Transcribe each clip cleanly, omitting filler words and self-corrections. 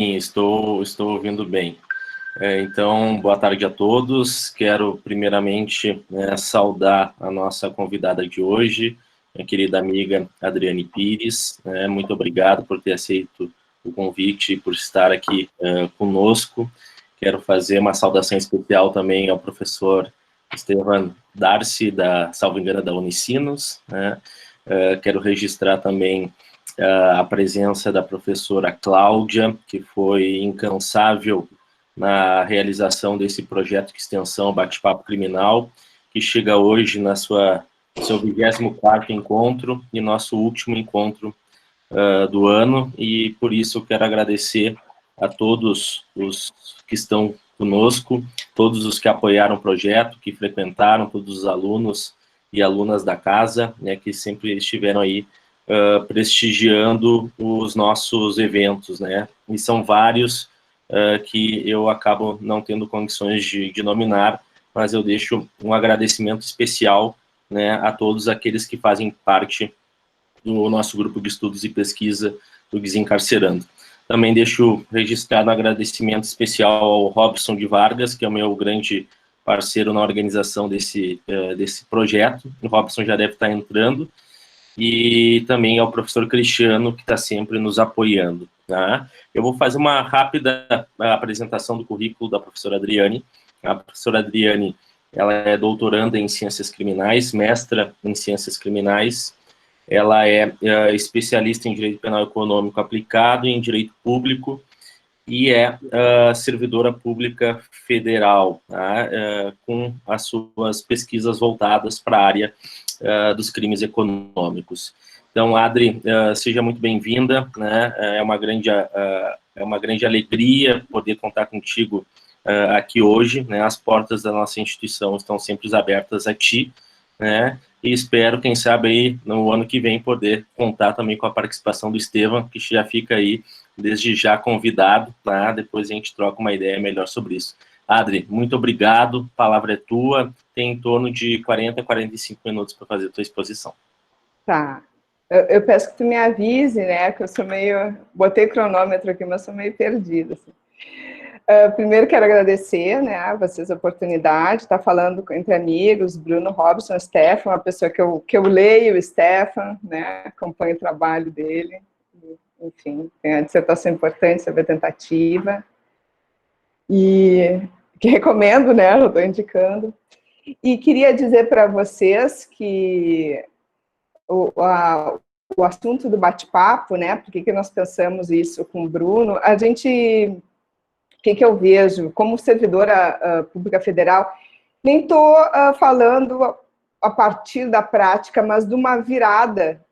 estou ouvindo bem. Então, boa tarde a todos. Quero, primeiramente, saudar a nossa convidada de hoje, minha querida amiga Adriane Pires. Muito obrigado por ter aceito o convite e por estar aqui conosco. Quero fazer uma saudação especial também ao professor Estevam Darcy, salvo engano, da Unicinos. Quero registrar também a presença da professora Cláudia, que foi incansável na realização desse projeto de extensão Bate-Papo Criminal, que chega hoje na seu 24º encontro e nosso último encontro do ano, e por isso quero agradecer a todos os que estão conosco, todos os que apoiaram o projeto, que frequentaram, todos os alunos e alunas da casa, que sempre estiveram aí prestigiando os nossos eventos, e são vários que eu acabo não tendo condições de nominar, mas eu deixo um agradecimento especial a todos aqueles que fazem parte do nosso grupo de estudos e pesquisa do Desencarcerando. Também deixo registrado um agradecimento especial ao Robson de Vargas, que é o meu grande parceiro na organização desse projeto. O Robson já deve estar entrando. E também ao professor Cristiano, que está sempre nos apoiando. Eu vou fazer uma rápida apresentação do currículo da professora Adriane. A professora Adriane, ela é doutoranda em Ciências Criminais, mestra em Ciências Criminais, ela é especialista em Direito Penal Econômico Aplicado e em Direito Público, e é servidora pública federal, com as suas pesquisas voltadas para a área dos crimes econômicos. Então, Adri, seja muito bem-vinda, é uma grande alegria poder contar contigo aqui hoje, as portas da nossa instituição estão sempre abertas a ti, e espero, quem sabe, aí, no ano que vem, poder contar também com a participação do Estevam, que já fica aí, desde já, convidado, depois a gente troca uma ideia melhor sobre isso. Adri, muito obrigado, a palavra é tua, tem em torno de 40 a 45 minutos para fazer a tua exposição. Tá, eu peço que tu me avise, que eu sou meio... Botei cronômetro aqui, mas sou meio perdida, assim. Primeiro quero agradecer, a vocês a oportunidade de estar falando entre amigos, Bruno, Robson, Stefan, uma pessoa que eu leio, o Stefan, acompanho o trabalho dele, enfim, tem a dissertação importante sobre a tentativa, e que recomendo, eu estou indicando. E queria dizer para vocês que o assunto do bate-papo, por que nós pensamos isso com o Bruno, o que eu vejo como servidora pública federal, nem estou falando a partir da prática, mas de uma virada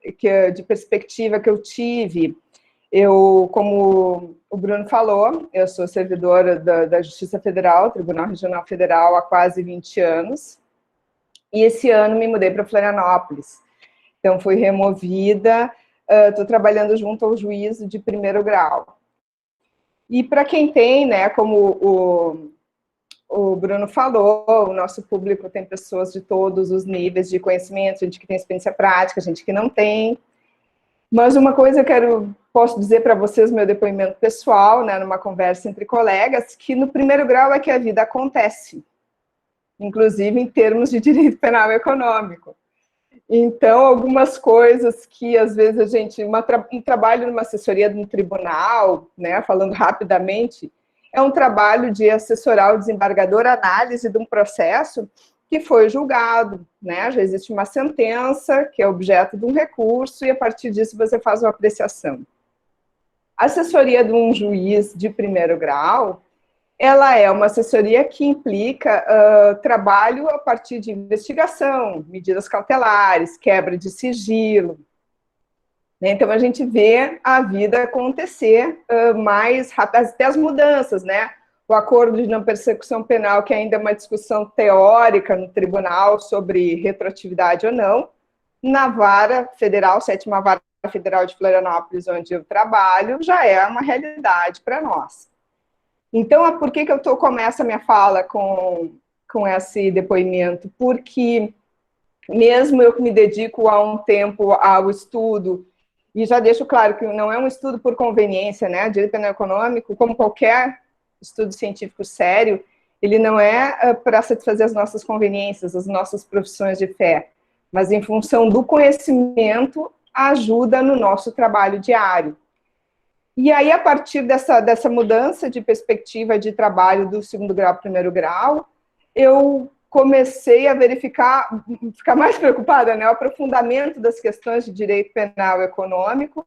de perspectiva que eu tive. Eu, como o Bruno falou, eu sou servidora da Justiça Federal, Tribunal Regional Federal, há quase 20 anos, e esse ano me mudei para Florianópolis. Então, fui removida, estou trabalhando junto ao juízo de primeiro grau. E para quem tem, como o Bruno falou, o nosso público tem pessoas de todos os níveis de conhecimento, gente que tem experiência prática, gente que não tem. Mas uma coisa posso dizer para vocês, meu depoimento pessoal, numa conversa entre colegas, que no primeiro grau é que a vida acontece, inclusive em termos de direito penal econômico. Então, algumas coisas que, às vezes, a gente... Um trabalho numa assessoria de um tribunal, falando rapidamente, é um trabalho de assessorar o desembargador a análise de um processo que foi julgado, já existe uma sentença que é objeto de um recurso e, a partir disso, você faz uma apreciação. A assessoria de um juiz de primeiro grau, ela é uma assessoria que implica trabalho a partir de investigação, medidas cautelares, quebra de sigilo. Então, a gente vê a vida acontecer mais rápido, até as mudanças, O acordo de não persecução penal, que ainda é uma discussão teórica no tribunal sobre retroatividade ou não, na vara federal, 7ª Vara Federal de Florianópolis, onde eu trabalho, já é uma realidade para nós. Então, por que eu começo a minha fala com esse depoimento? Porque, mesmo eu que me dedico há um tempo ao estudo E já deixo claro que não é um estudo por conveniência, né? Direito penal econômico, como qualquer estudo científico sério, ele não é para satisfazer as nossas conveniências, as nossas profissões de fé, mas em função do conhecimento, ajuda no nosso trabalho diário. E aí, a partir dessa mudança de perspectiva de trabalho do segundo grau para o primeiro grau, eu comecei a verificar, ficar mais preocupada, né, o aprofundamento das questões de direito penal econômico,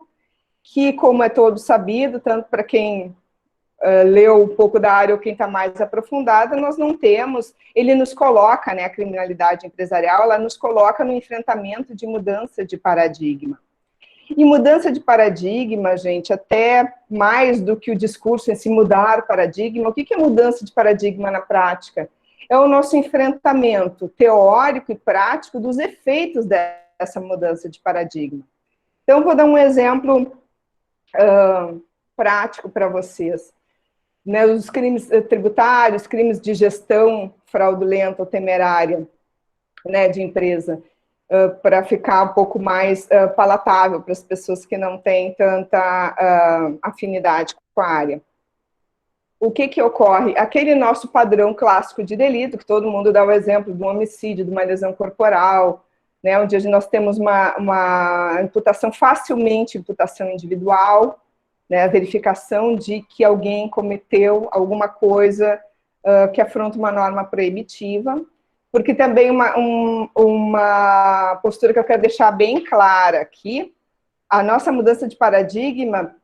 que, como é todo sabido, tanto para quem leu um pouco da área ou quem está mais aprofundada, nós não temos, ele nos coloca, né, a criminalidade empresarial, ela nos coloca no enfrentamento de mudança de paradigma. E mudança de paradigma, gente, até mais do que o discurso em se mudar paradigma, o que é mudança de paradigma na prática? É o nosso enfrentamento teórico e prático dos efeitos dessa mudança de paradigma. Então, vou dar um exemplo prático para vocês. Né, os crimes tributários, crimes de gestão fraudulenta ou temerária, né, de empresa, para ficar um pouco mais palatável para as pessoas que não têm tanta afinidade com a área. O que ocorre? Aquele nosso padrão clássico de delito, que todo mundo dá o exemplo de um homicídio, de uma lesão corporal, né, onde nós temos uma imputação, facilmente imputação individual, né, a verificação de que alguém cometeu alguma coisa que afronta uma norma proibitiva, porque também uma postura que eu quero deixar bem clara aqui, a nossa mudança de paradigma,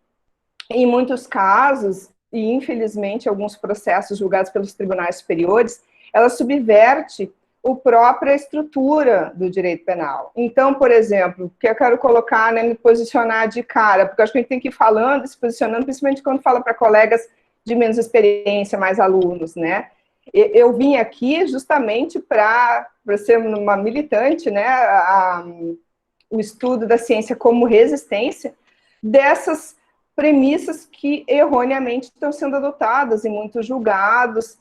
em muitos casos, e infelizmente alguns processos julgados pelos tribunais superiores, ela subverte a própria estrutura do direito penal. Então, por exemplo, o que eu quero colocar, né, me posicionar de cara, porque eu acho que a gente tem que ir falando, se posicionando, principalmente quando fala para colegas de menos experiência, mais alunos, né? Eu vim aqui justamente para ser uma militante, né, o estudo da ciência como resistência dessas premissas que erroneamente estão sendo adotadas em muitos julgados,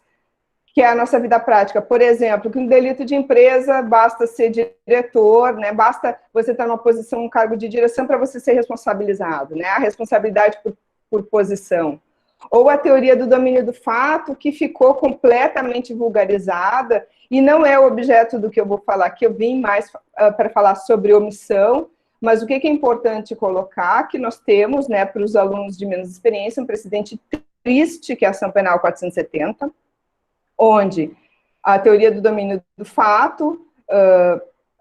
que é a nossa vida prática. Por exemplo, que um delito de empresa basta ser diretor, né? Basta você estar numa posição, um cargo de direção para você ser responsabilizado, né? A responsabilidade por posição. Ou a teoria do domínio do fato, que ficou completamente vulgarizada, e não é o objeto do que eu vou falar aqui, eu vim mais para falar sobre omissão, mas o que é importante colocar, que nós temos, né, para os alunos de menos experiência, um precedente triste, que é a Ação Penal 470, onde a teoria do domínio do fato,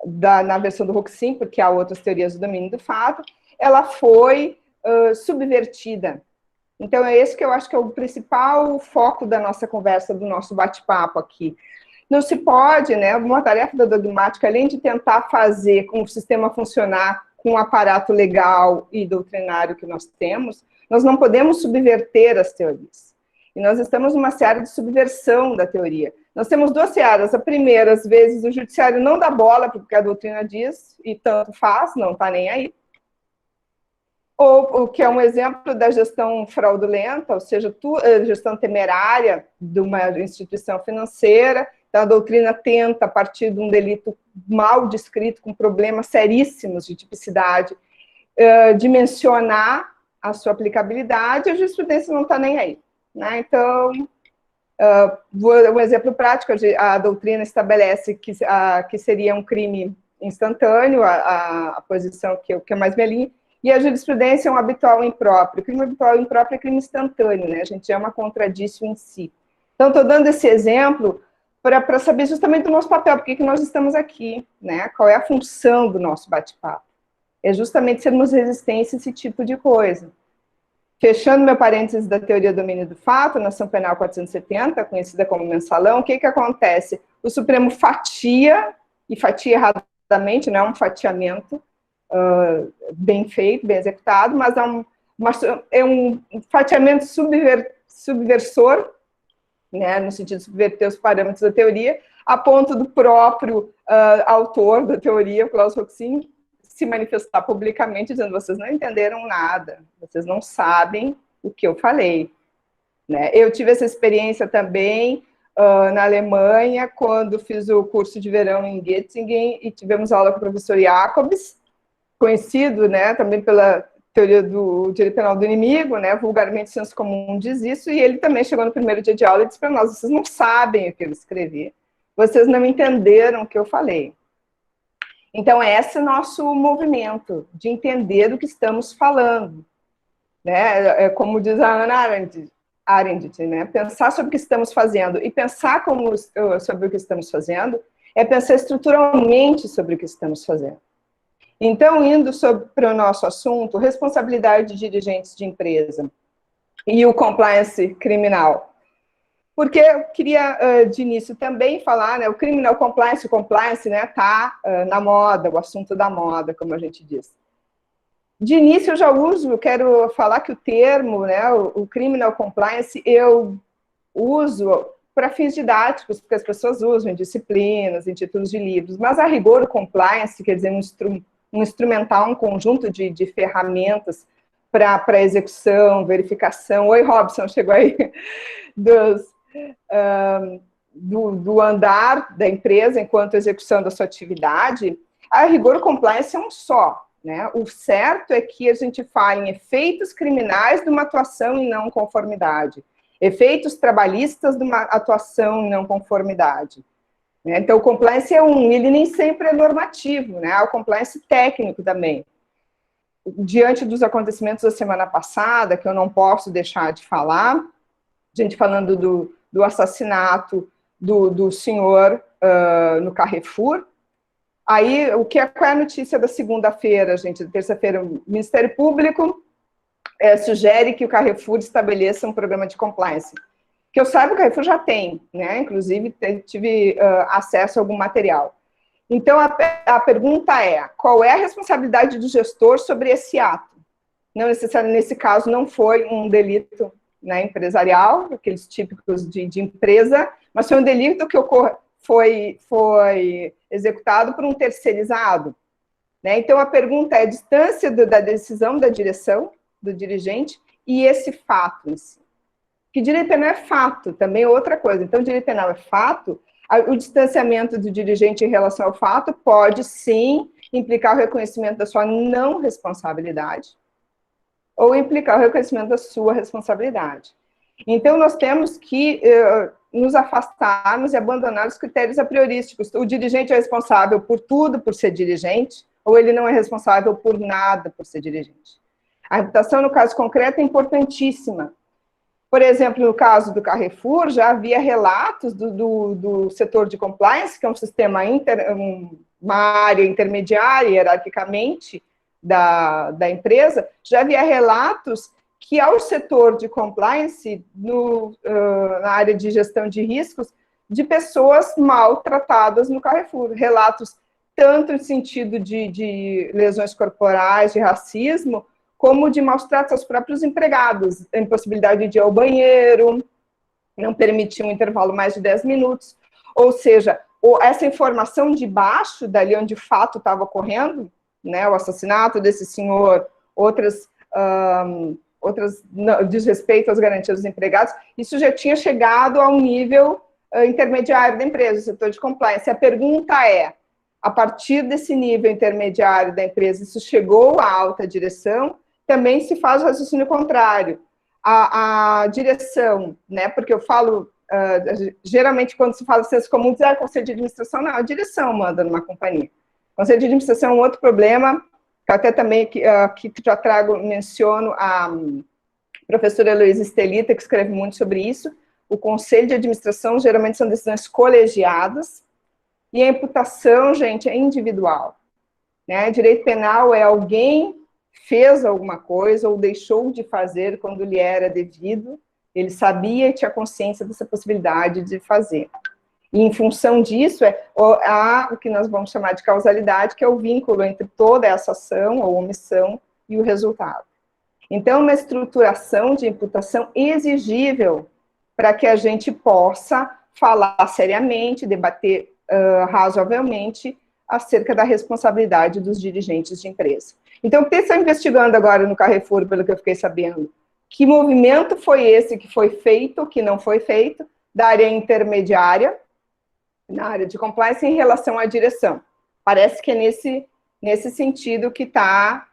na versão do Roxin, porque há outras teorias do domínio do fato, ela foi subvertida. Então, é esse que eu acho que é o principal foco da nossa conversa, do nosso bate-papo aqui. Não se pode, né, uma tarefa da dogmática, além de tentar fazer com o sistema funcionar com o aparato legal e doutrinário que nós temos, nós não podemos subverter as teorias. E nós estamos numa seara de subversão da teoria. Nós temos duas searas. A primeira, às vezes, o judiciário não dá bola porque a doutrina diz, e tanto faz, não está nem aí. Ou o que é um exemplo da gestão fraudulenta, ou seja, gestão temerária de uma instituição financeira. Então, a doutrina tenta, a partir de um delito mal descrito, com problemas seríssimos de tipicidade, dimensionar a sua aplicabilidade, e a jurisprudência não está nem aí. Né? Então, um exemplo prático, a doutrina estabelece que seria um crime instantâneo, a posição que eu mais me alinho, e a jurisprudência é um habitual impróprio. O crime habitual impróprio é crime instantâneo, né? A gente é uma contradição em si. Então, estou dando esse exemplo para saber justamente do nosso papel, por que nós estamos aqui, né? Qual é a função do nosso bate-papo. É justamente sermos resistência a esse tipo de coisa. Fechando meu parênteses da teoria do domínio do fato, na Ação Penal 470, conhecida como mensalão, o que acontece? O Supremo fatia, e fatia erradamente, não é um fatiamento bem feito, bem executado, mas é um fatiamento subversor, né, no sentido de subverter os parâmetros da teoria, a ponto do próprio autor da teoria, Klaus Roxin, se manifestar publicamente dizendo: vocês não entenderam nada, vocês não sabem o que eu falei. Né? Eu tive essa experiência também na Alemanha, quando fiz o curso de verão em Göttingen, e tivemos aula com o professor Jacobs, conhecido, né, também teoria do direito penal do inimigo, né, vulgarmente o senso comum diz isso, e ele também chegou no primeiro dia de aula e disse para nós, vocês não sabem o que eu escrevi, vocês não entenderam o que eu falei. Então, esse é o nosso movimento, de entender do que estamos falando. Né? Como diz a Hannah Arendt, né? Pensar sobre o que estamos fazendo e pensar sobre o que estamos fazendo é pensar estruturalmente sobre o que estamos fazendo. Então, indo para o nosso assunto, responsabilidade de dirigentes de empresa e o compliance criminal. Porque eu queria, de início, também falar, né, o criminal compliance, o compliance, né, tá na moda, o assunto da moda, como a gente diz. De início, eu já quero falar que o termo, né, o criminal compliance, eu uso para fins didáticos, porque as pessoas usam em disciplinas, em títulos de livros, mas a rigor o compliance, quer dizer, um instrumental, um conjunto de ferramentas para execução, verificação. Oi, Robson, chegou aí, do andar da empresa enquanto execução da sua atividade. A rigor o compliance é um só. Né? O certo é que a gente fale em efeitos criminais de uma atuação em não conformidade, efeitos trabalhistas de uma atuação em não conformidade. Né? Então, o compliance ele nem sempre é normativo, né? Há o compliance técnico também. Diante dos acontecimentos da semana passada, que eu não posso deixar de falar, gente falando do assassinato do senhor no Carrefour. Aí, qual é a notícia da segunda-feira, gente? Terça-feira, o Ministério Público sugere que o Carrefour estabeleça um programa de compliance. Que eu saiba, o Carrefour já tem, né? Inclusive, tive acesso a algum material. Então, a pergunta é, qual é a responsabilidade do gestor sobre esse ato? Não necessariamente, nesse caso, não foi um delito, né, empresarial, aqueles típicos de empresa, mas foi um delito que foi executado por um terceirizado. Né? Então, a pergunta é a distância da decisão da direção, do dirigente, e esse fato em si. Que direito penal é fato, também é outra coisa. Então, direito penal é fato, o distanciamento do dirigente em relação ao fato pode, sim, implicar o reconhecimento da sua não responsabilidade, ou implicar o reconhecimento da sua responsabilidade. Então, nós temos que nos afastarmos e abandonar os critérios a priorísticos. O dirigente é responsável por tudo por ser dirigente, ou ele não é responsável por nada por ser dirigente. A reputação, no caso concreto, é importantíssima. Por exemplo, no caso do Carrefour, já havia relatos do setor de compliance, que é um sistema, uma área intermediária, hierarquicamente, da empresa, já havia relatos que ao setor de compliance, na área de gestão de riscos, de pessoas maltratadas no Carrefour. Relatos tanto no sentido de lesões corporais, de racismo, como de maus tratos aos próprios empregados, impossibilidade de ir ao banheiro, não permitir um intervalo mais de 10 minutos. Ou seja, essa informação de baixo, dali onde o fato estava ocorrendo, né, o assassinato desse senhor, outras desrespeito às garantias dos empregados, isso já tinha chegado ao nível intermediário da empresa, o setor de compliance. A pergunta é, a partir desse nível intermediário da empresa, isso chegou à alta direção, também se faz o raciocínio contrário. A direção, né, porque eu falo, geralmente quando se fala de senso comum, diz, conselho de administração, não, a direção manda numa companhia. Conselho de administração é um outro problema, que até também aqui já menciono a professora Heloísa Estelita, que escreve muito sobre isso. O conselho de administração geralmente são decisões colegiadas, e a imputação, gente, é individual. Né? Direito penal é alguém fez alguma coisa ou deixou de fazer quando lhe era devido, ele sabia e tinha consciência dessa possibilidade de fazer. E em função disso, há o que nós vamos chamar de causalidade, que é o vínculo entre toda essa ação ou omissão e o resultado. Então, uma estruturação de imputação exigível para que a gente possa falar seriamente, debater razoavelmente acerca da responsabilidade dos dirigentes de empresa. Então, o que está investigando agora no Carrefour, pelo que eu fiquei sabendo? Que movimento foi esse que foi feito, que não foi feito, da área intermediária, na área de compliance, em relação à direção? Parece que é nesse sentido que está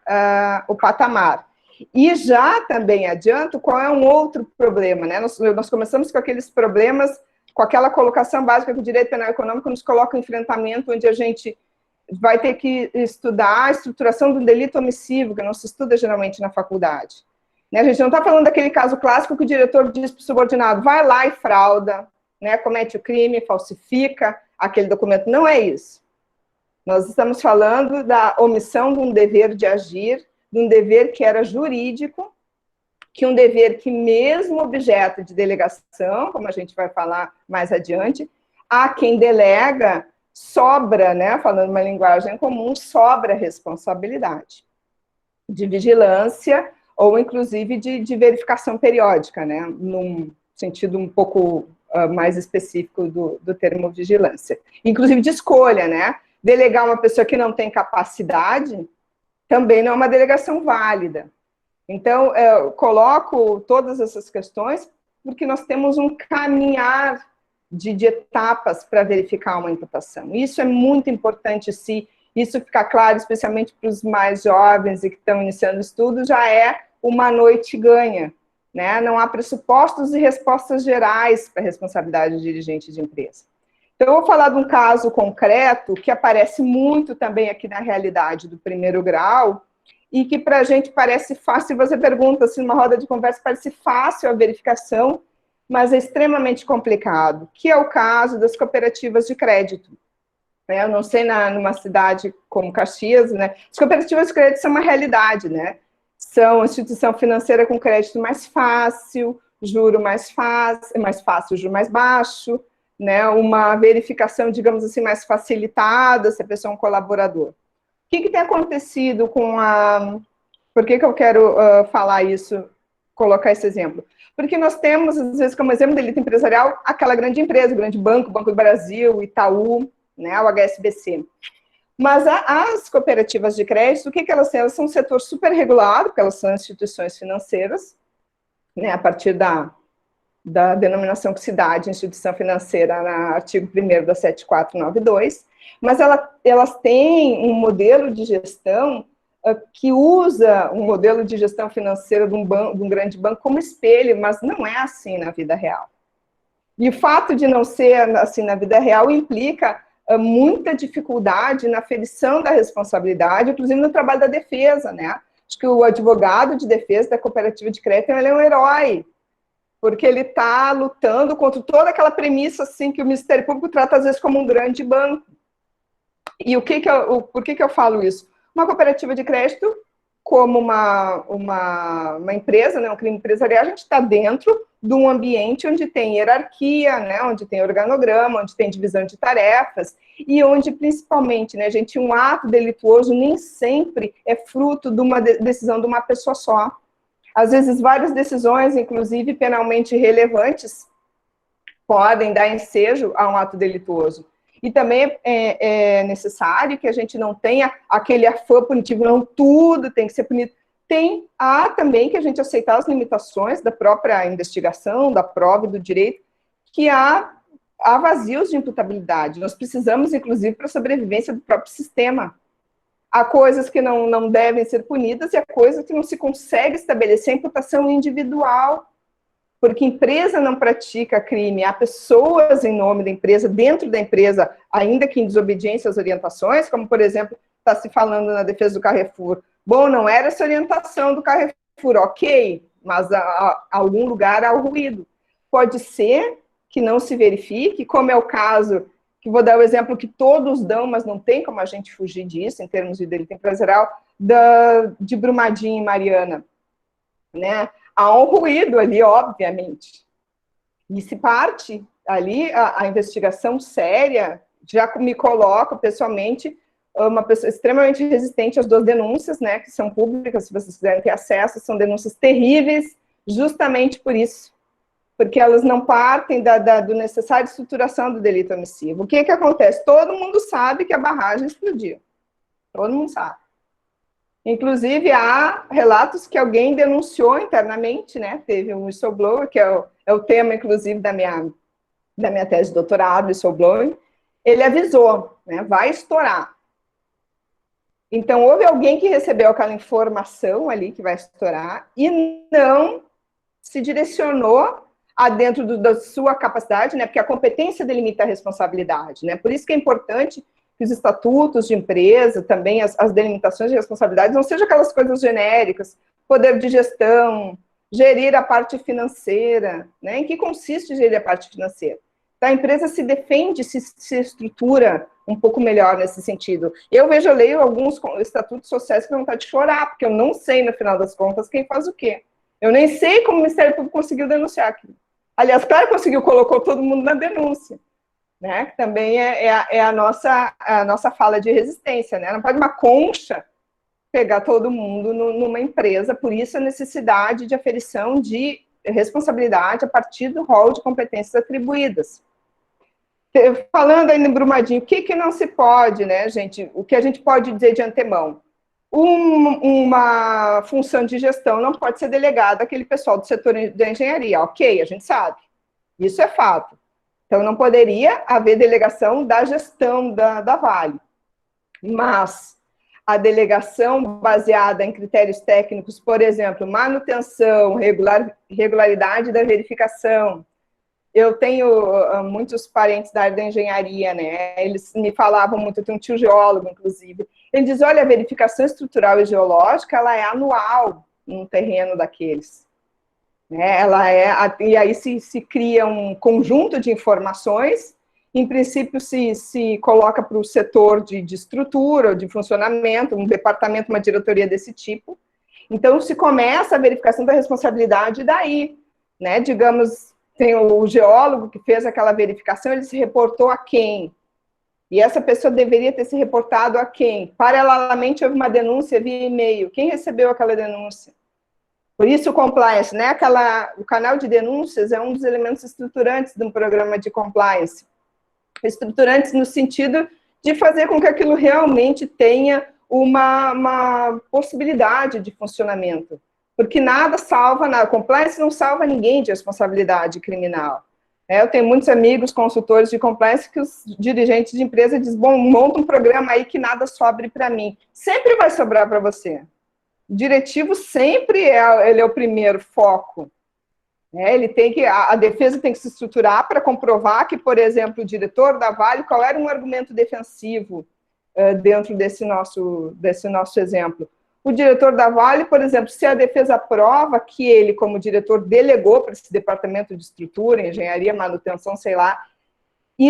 o patamar. E já também adianto qual é um outro problema, né? Nós começamos com aqueles problemas, com aquela colocação básica que o direito penal econômico nos coloca em enfrentamento, onde a gente vai ter que estudar a estruturação do delito omissivo, que não se estuda geralmente na faculdade. Né? A gente não está falando daquele caso clássico que o diretor diz para o subordinado, vai lá e frauda, né? Comete o crime, falsifica aquele documento. Não é isso. Nós estamos falando da omissão de um dever de agir, de um dever que era jurídico, que um dever que, mesmo objeto de delegação, como a gente vai falar mais adiante, a quem delega sobra, né, falando uma linguagem comum, sobra responsabilidade de vigilância ou, inclusive, de verificação periódica, né, num sentido um pouco mais específico do termo vigilância. Inclusive de escolha, né? Delegar uma pessoa que não tem capacidade também não é uma delegação válida. Então, eu coloco todas essas questões porque nós temos um caminhar de etapas para verificar uma imputação. Isso é muito importante, se isso ficar claro, especialmente para os mais jovens e que estão iniciando estudos, já é uma noite ganha, né? Não há pressupostos e respostas gerais para a responsabilidade de dirigente de empresa. Então, eu vou falar de um caso concreto que aparece muito também aqui na realidade do primeiro grau e que para a gente parece fácil. Você pergunta, assim, numa roda de conversa, parece fácil a verificação, mas é extremamente complicado, que é o caso das cooperativas de crédito. Eu não sei, numa cidade como Caxias, né? As cooperativas de crédito são uma realidade, né? São instituição financeira com crédito mais fácil, juro mais fácil, juro mais baixo, né? Uma verificação, digamos assim, mais facilitada, se a pessoa é um colaborador. O que tem acontecido com a... Por que eu quero falar isso, colocar esse exemplo? Porque nós temos, às vezes, como exemplo de delito empresarial, aquela grande empresa, o grande banco, Banco do Brasil, Itaú, né, o HSBC. Mas as cooperativas de crédito, o que elas têm? Elas são um setor super regulado, porque elas são instituições financeiras, né, a partir da denominação que se dá de instituição financeira no artigo 1º da 7492, mas elas têm um modelo de gestão que usa um modelo de gestão financeira de um grande banco como espelho, mas não é assim na vida real. E o fato de não ser assim na vida real implica muita dificuldade na aferição da responsabilidade, inclusive no trabalho da defesa, né? Acho que o advogado de defesa da cooperativa de crédito, ele é um herói, porque ele está lutando contra toda aquela premissa assim, que o Ministério Público trata, às vezes, como um grande banco. E por que eu falo isso? Uma cooperativa de crédito, como uma empresa, né, um crime empresarial, a gente está dentro de um ambiente onde tem hierarquia, né, onde tem organograma, onde tem divisão de tarefas, e onde, principalmente, né, gente, um ato delituoso nem sempre é fruto de uma decisão de uma pessoa só. Às vezes, várias decisões, inclusive penalmente relevantes, podem dar ensejo a um ato delituoso. E também é necessário que a gente não tenha aquele afã punitivo, não tudo tem que ser punido. Há também que a gente aceitar as limitações da própria investigação, da prova e do direito, que há vazios de imputabilidade. Nós precisamos, inclusive, para a sobrevivência do próprio sistema. Há coisas que não devem ser punidas e há coisas que não se consegue estabelecer a imputação individual, porque empresa não pratica crime, há pessoas em nome da empresa, dentro da empresa, ainda que em desobediência às orientações, como, por exemplo, está se falando na defesa do Carrefour. Bom, não era essa orientação do Carrefour, ok, mas a algum lugar há o ruído. Pode ser que não se verifique, como é o caso, que vou dar o exemplo que todos dão, mas não tem como a gente fugir disso, em termos de delito empresarial, de Brumadinho e Mariana, né? Há um ruído ali, obviamente. E se parte ali, a investigação séria, já me coloco, pessoalmente, uma pessoa extremamente resistente às 2 denúncias, né, que são públicas, se vocês quiserem ter acesso, são denúncias terríveis, justamente por isso, porque elas não partem do necessário estruturação do delito omissivo. O que acontece? Todo mundo sabe que a barragem explodiu. Todo mundo sabe. Inclusive, há relatos que alguém denunciou internamente, né? Teve um whistleblower, que é o tema, inclusive, da minha tese de doutorado, whistleblower. Ele avisou, né? Vai estourar. Então, houve alguém que recebeu aquela informação ali que vai estourar e não se direcionou a dentro da sua capacidade, né? Porque a competência delimita a responsabilidade, né? Por isso que é importante que os estatutos de empresa, também as delimitações de responsabilidades, não sejam aquelas coisas genéricas, poder de gestão, gerir a parte financeira, né? Em que consiste gerir a parte financeira? Então, a empresa se defende, se estrutura um pouco melhor nesse sentido. Eu leio alguns estatutos sociais que dão vontade de chorar, porque eu não sei, no final das contas, quem faz o quê. Eu nem sei como o Ministério Público conseguiu denunciar aquilo. Aliás, claro, conseguiu, colocou todo mundo na denúncia, né? Que também é a nossa fala de resistência, né? Não pode uma concha pegar todo mundo numa empresa, por isso a necessidade de aferição de responsabilidade a partir do rol de competências atribuídas. Falando ainda em Brumadinho, o que não se pode, né, gente? O que a gente pode dizer de antemão? Uma função de gestão não pode ser delegada àquele pessoal do setor da engenharia, ok, a gente sabe. Isso é fato. Então, não poderia haver delegação da gestão da Vale. Mas a delegação baseada em critérios técnicos, por exemplo, manutenção, regularidade da verificação. Eu tenho muitos parentes da área da engenharia, né? Eles me falavam muito, eu tenho um tio geólogo, inclusive. Ele diz, olha, a verificação estrutural e geológica, ela é anual num terreno daqueles. Né? E aí se cria um conjunto de informações, em princípio se coloca para o setor de estrutura, de funcionamento, um departamento, uma diretoria desse tipo. Então, se começa a verificação da responsabilidade daí, né? Digamos, tem o geólogo que fez aquela verificação, ele se reportou a quem? E essa pessoa deveria ter se reportado a quem? Paralelamente, houve uma denúncia via e-mail. Quem recebeu aquela denúncia? Por isso, o compliance, né? O canal de denúncias é um dos elementos estruturantes de um programa de compliance. Estruturantes no sentido de fazer com que aquilo realmente tenha uma possibilidade de funcionamento. Porque nada salva nada. Compliance não salva ninguém de responsabilidade criminal. Eu tenho muitos amigos consultores de compliance que os dirigentes de empresa dizem, bom, monta um programa aí que nada sobre para mim. Sempre vai sobrar para você. O diretivo sempre ele é o primeiro foco. A defesa tem que se estruturar para comprovar que, por exemplo, o diretor da Vale, qual era um argumento defensivo dentro desse nosso exemplo. O diretor da Vale, por exemplo, se a defesa prova que ele, como diretor, delegou para esse departamento de estrutura, engenharia, manutenção, sei lá,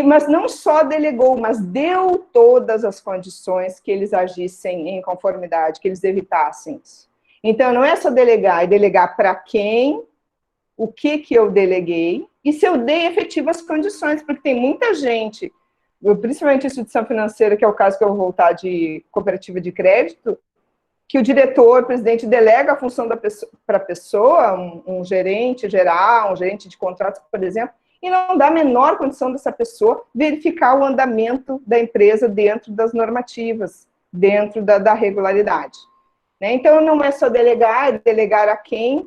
mas não só delegou, mas deu todas as condições que eles agissem em conformidade, que eles evitassem isso. Então, não é só delegar, é delegar para quem, o que eu deleguei, e se eu dei efetivas condições, porque tem muita gente, principalmente instituição financeira, que é o caso que eu vou voltar de cooperativa de crédito, que o diretor, o presidente, delega a função para a pessoa, um gerente geral, um gerente de contratos, por exemplo, e não dá a menor condição dessa pessoa verificar o andamento da empresa dentro das normativas, dentro da regularidade. Né? Então, não é só delegar, é delegar a quem,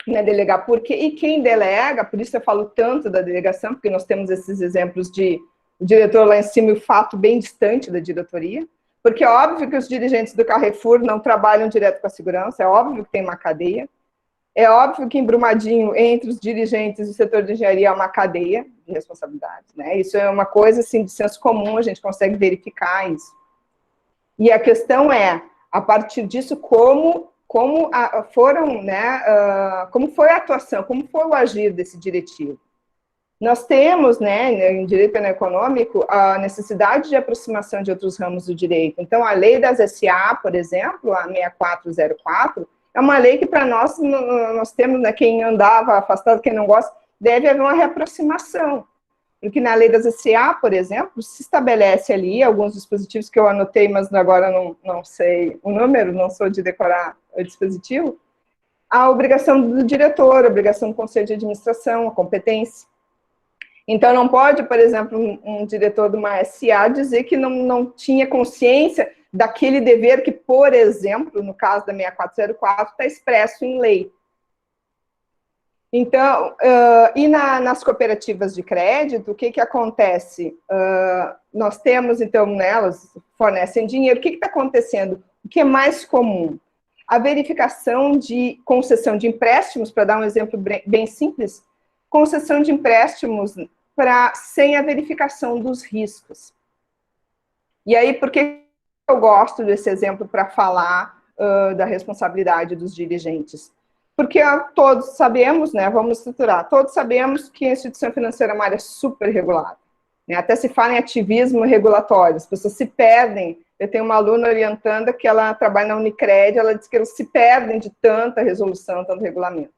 né, delegar por quê, e quem delega, por isso eu falo tanto da delegação, porque nós temos esses exemplos de o diretor lá em cima e o fato bem distante da diretoria, porque é óbvio que os dirigentes do Carrefour não trabalham direto com a segurança, é óbvio que tem uma cadeia, é óbvio que em Brumadinho, entre os dirigentes do setor de engenharia, há uma cadeia de responsabilidade, né? Isso é uma coisa, assim, de senso comum, a gente consegue verificar isso. E a questão é, a partir disso, como foi a atuação, como foi o agir desse diretivo. Nós temos, né, em direito penal econômico, a necessidade de aproximação de outros ramos do direito. Então, a lei das SA, por exemplo, a 6404, é uma lei que, para nós temos, né, quem andava afastado, quem não gosta, deve haver uma reaproximação. Porque na lei das SA, por exemplo, se estabelece ali alguns dispositivos que eu anotei, mas agora não sei o número, não sou de decorar o dispositivo, a obrigação do diretor, a obrigação do conselho de administração, a competência. Então, não pode, por exemplo, um diretor de uma SA dizer que não tinha consciência daquele dever que, por exemplo, no caso da 6404, está expresso em lei. Então, e nas cooperativas de crédito, o que acontece? Nós temos, então, elas fornecem dinheiro. O que está acontecendo? O que é mais comum? A verificação de concessão de empréstimos, para dar um exemplo bem simples, concessão de empréstimos sem a verificação dos riscos. E aí, por que eu gosto desse exemplo para falar da responsabilidade dos dirigentes? Porque todos sabemos, né, vamos estruturar, todos sabemos que a instituição financeira é uma área super regulada. Né, até se fala em ativismo regulatório, as pessoas se perdem. Eu tenho uma aluna orientanda que ela trabalha na Unicred, ela diz que eles se perdem de tanta resolução, tanto regulamento.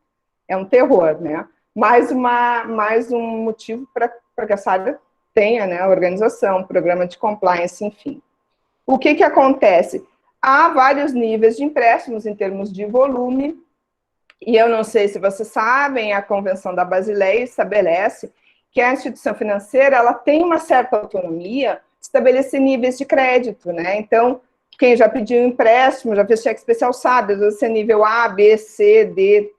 É um terror, né? Mais um motivo para que essa área tenha, né, organização, programa de compliance, enfim. O que acontece? Há vários níveis de empréstimos em termos de volume, e eu não sei se vocês sabem, a Convenção da Basileia estabelece que a instituição financeira ela tem uma certa autonomia de estabelecer níveis de crédito, né? Então, quem já pediu empréstimo, já fez cheque especial sabe, às vezes é nível A, B, C, D.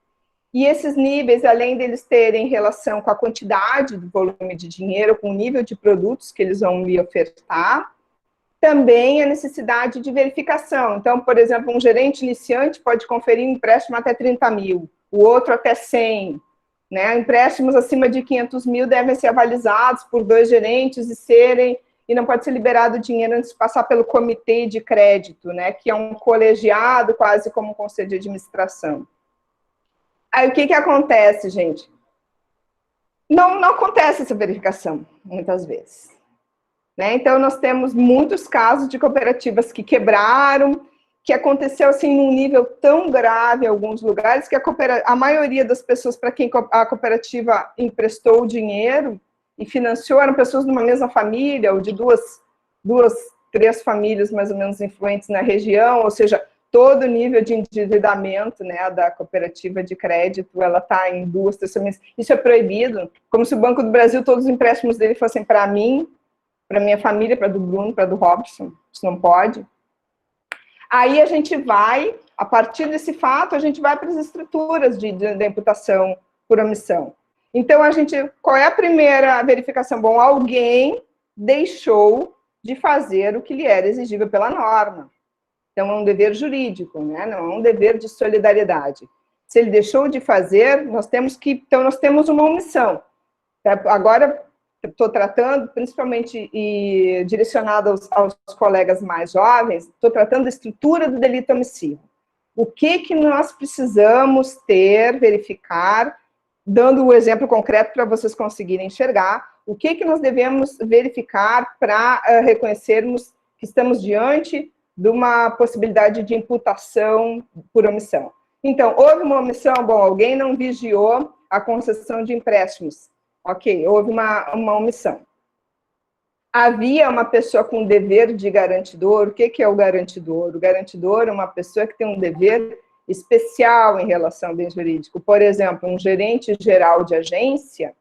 E esses níveis, além deles terem relação com a quantidade do volume de dinheiro, com o nível de produtos que eles vão lhe ofertar, também a necessidade de verificação. Então, por exemplo, um gerente iniciante pode conferir um empréstimo até 30 mil, o outro até 100. Né? Empréstimos acima de 500 mil devem ser avalizados por 2 gerentes e não pode ser liberado dinheiro antes de passar pelo comitê de crédito, né? Que é um colegiado, quase como um conselho de administração. Aí, o que acontece, gente? Não acontece essa verificação, muitas vezes. Né? Então, nós temos muitos casos de cooperativas que quebraram, que aconteceu assim num nível tão grave em alguns lugares, que a maioria das pessoas para quem a cooperativa emprestou o dinheiro e financiou eram pessoas de uma mesma família, ou de duas, 3 famílias mais ou menos influentes na região, ou seja, todo o nível de endividamento, né, da cooperativa de crédito, ela está em 2, 3 famílias. Isso é proibido, como se o Banco do Brasil, todos os empréstimos dele fossem para mim, para minha família, para do Bruno, para do Robson. Isso não pode. Aí a gente vai, a partir desse fato, a gente vai para as estruturas da imputação por omissão. Então, qual é a primeira verificação? Bom, alguém deixou de fazer o que lhe era exigível pela norma. Então, é um dever jurídico, né? Não é um dever de solidariedade. Se ele deixou de fazer, nós temos uma omissão. Agora, estou tratando, principalmente e direcionado aos colegas mais jovens, estou tratando da estrutura do delito omissivo. O que nós precisamos verificar, dando o exemplo concreto para vocês conseguirem enxergar, o que nós devemos verificar para reconhecermos que estamos diante de uma possibilidade de imputação por omissão. Então, houve uma omissão, bom, alguém não vigiou a concessão de empréstimos. Ok, houve uma omissão. Havia uma pessoa com dever de garantidor. O que é o garantidor? O garantidor é uma pessoa que tem um dever especial em relação ao bem jurídico. Por exemplo, um gerente geral de agência,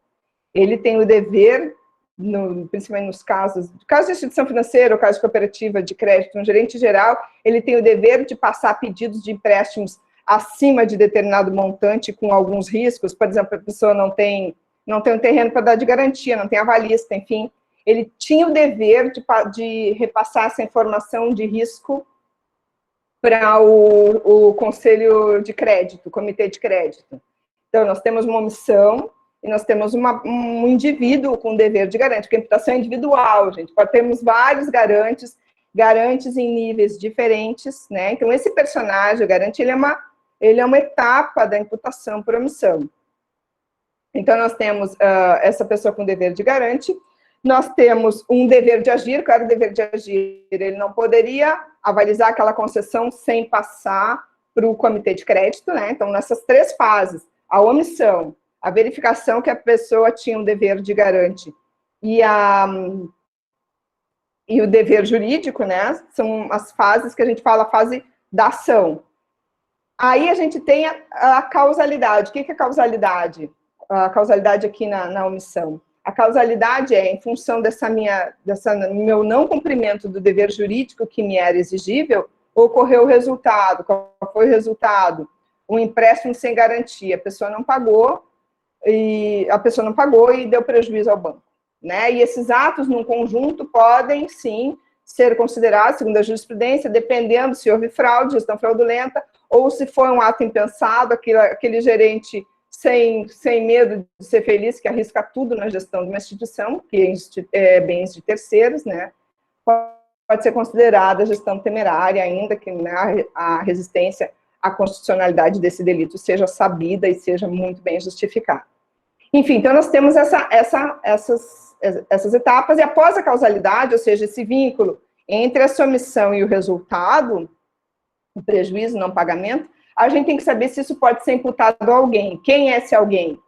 ele tem o dever, principalmente nos caso de instituição financeira ou caso de cooperativa de crédito, um gerente geral, ele tem o dever de passar pedidos de empréstimos acima de determinado montante com alguns riscos. Por exemplo, a pessoa não tem um terreno para dar de garantia, não tem avalista, enfim. Ele tinha o dever de repassar essa informação de risco para o conselho de crédito, o comitê de crédito. Então, nós temos uma omissão e nós temos um indivíduo com dever de garante, porque a imputação é individual, gente. Temos vários garantes em níveis diferentes, né? Então, esse personagem, o garante, ele é uma etapa da imputação por omissão. Então, nós temos essa pessoa com dever de garante, nós temos um dever de agir. Qual era o dever de agir? Ele não poderia avalizar aquela concessão sem passar para o comitê de crédito, né? Então, nessas 3 fases, a omissão, a verificação que a pessoa tinha um dever de garante e o dever jurídico, né? São as fases que a gente fala, a fase da ação. Aí a gente tem a causalidade. O que é causalidade? A causalidade aqui na omissão. A causalidade é, em função meu não cumprimento do dever jurídico que me era exigível, ocorreu o resultado. Qual foi o resultado? Um empréstimo sem garantia. A pessoa não pagou e a pessoa não pagou e deu prejuízo ao banco, né? E esses atos, num conjunto, podem, sim, ser considerados, segundo a jurisprudência, dependendo se houve fraude, gestão fraudulenta, ou se foi um ato impensado, aquele gerente sem medo de ser feliz, que arrisca tudo na gestão de uma instituição, que é bens de terceiros, né? Pode ser considerada gestão temerária, ainda que, né, a resistência à constitucionalidade desse delito seja sabida e seja muito bem justificada. Enfim, então nós temos essas etapas, e após a causalidade, ou seja, esse vínculo entre a omissão e o resultado, o prejuízo, não pagamento, a gente tem que saber se isso pode ser imputado a alguém. Quem é esse alguém?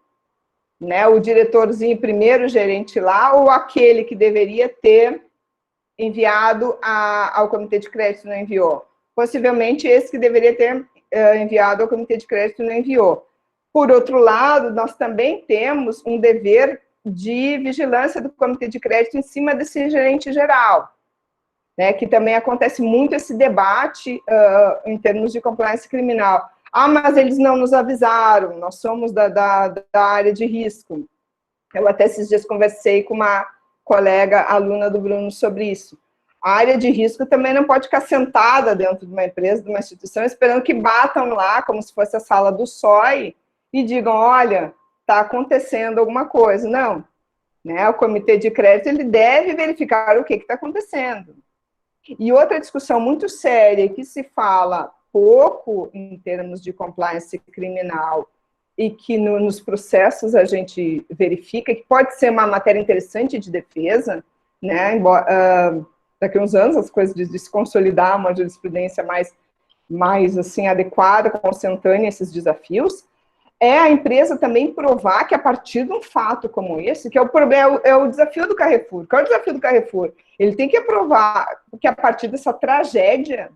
Né, o diretorzinho primeiro, o gerente lá, ou aquele que deveria ter enviado ao comitê de crédito não enviou? Possivelmente esse que deveria ter enviado ao comitê de crédito não enviou. Por outro lado, nós também temos um dever de vigilância do comitê de crédito em cima desse gerente geral, né, que também acontece muito esse debate em termos de compliance criminal. Ah, mas eles não nos avisaram, nós somos da área de risco. Eu até esses dias conversei com uma colega aluna do Bruno sobre isso. A área de risco também não pode ficar sentada dentro de uma empresa, de uma instituição, esperando que batam lá, como se fosse a sala do SOI, e digam, olha, está acontecendo alguma coisa. Não. Né? O comitê de crédito ele deve verificar o que está acontecendo. E outra discussão muito séria, que se fala pouco em termos de compliance criminal, e que nos processos a gente verifica, que pode ser uma matéria interessante de defesa, né? Embora, daqui a uns anos as coisas de se consolidar uma jurisprudência mais assim, adequada, consentânea a esses desafios, é a empresa também provar que a partir de um fato como esse, que é o problema, é o desafio do Carrefour. Qual é o desafio do Carrefour? Ele tem que provar que a partir dessa tragédia,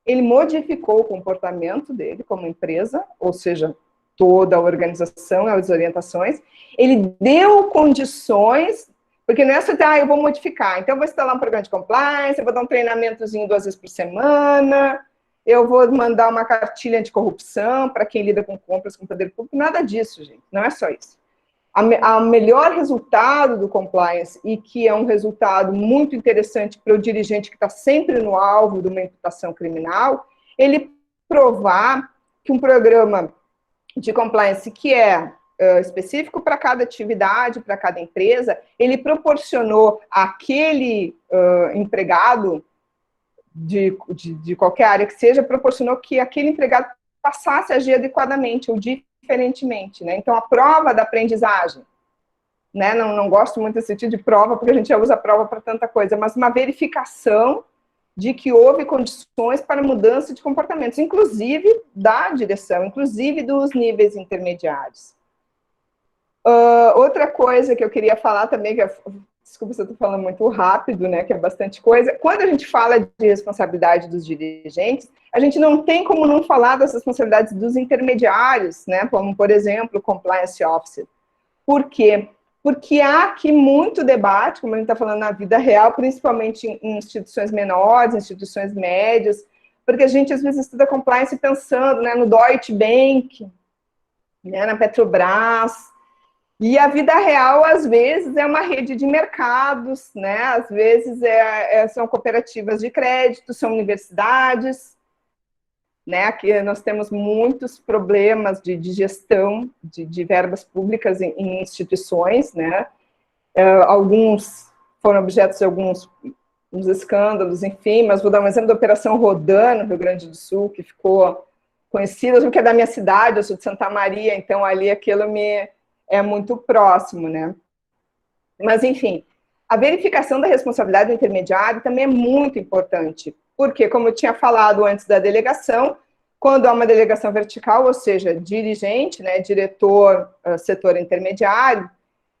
ele modificou o comportamento dele como empresa, ou seja, toda a organização, as orientações, ele deu condições, porque não é só, eu vou modificar, então eu vou instalar um programa de compliance, eu vou dar um treinamentozinho 2 vezes por semana, eu vou mandar uma cartilha de corrupção para quem lida com compras com poder público, nada disso, gente, não é só isso. O melhor resultado do compliance, e que é um resultado muito interessante para o dirigente que está sempre no alvo de uma imputação criminal, ele provar que um programa de compliance que é específico para cada atividade, para cada empresa, ele proporcionou àquele empregado de qualquer área que seja, proporcionou que aquele empregado passasse a agir adequadamente ou diferentemente, né? Então, a prova da aprendizagem, né? Não gosto muito desse sentido de prova, porque a gente já usa a prova para tanta coisa, mas uma verificação de que houve condições para mudança de comportamentos, inclusive da direção, inclusive dos níveis intermediários. Outra coisa que eu queria falar também, desculpa se eu estou falando muito rápido, né, que é bastante coisa, quando a gente fala de responsabilidade dos dirigentes, a gente não tem como não falar das responsabilidades dos intermediários, né, como, por exemplo, o compliance officer. Por quê? Porque há aqui muito debate, como a gente está falando na vida real, principalmente em instituições menores, instituições médias, porque a gente às vezes estuda compliance pensando, né, no Deutsche Bank, né, na Petrobras, e a vida real, às vezes, é uma rede de mercados, né, às vezes são cooperativas de crédito, são universidades, né, aqui nós temos muitos problemas de gestão de verbas públicas em instituições, né, alguns foram objetos de alguns escândalos, enfim, mas vou dar um exemplo da Operação Rodan, no Rio Grande do Sul, que ficou conhecida, porque é da minha cidade, eu sou de Santa Maria, então ali aquilo é muito próximo, né. Mas, enfim, a verificação da responsabilidade do intermediário também é muito importante, porque, como eu tinha falado antes da delegação, quando há uma delegação vertical, ou seja, dirigente, né, diretor, setor intermediário,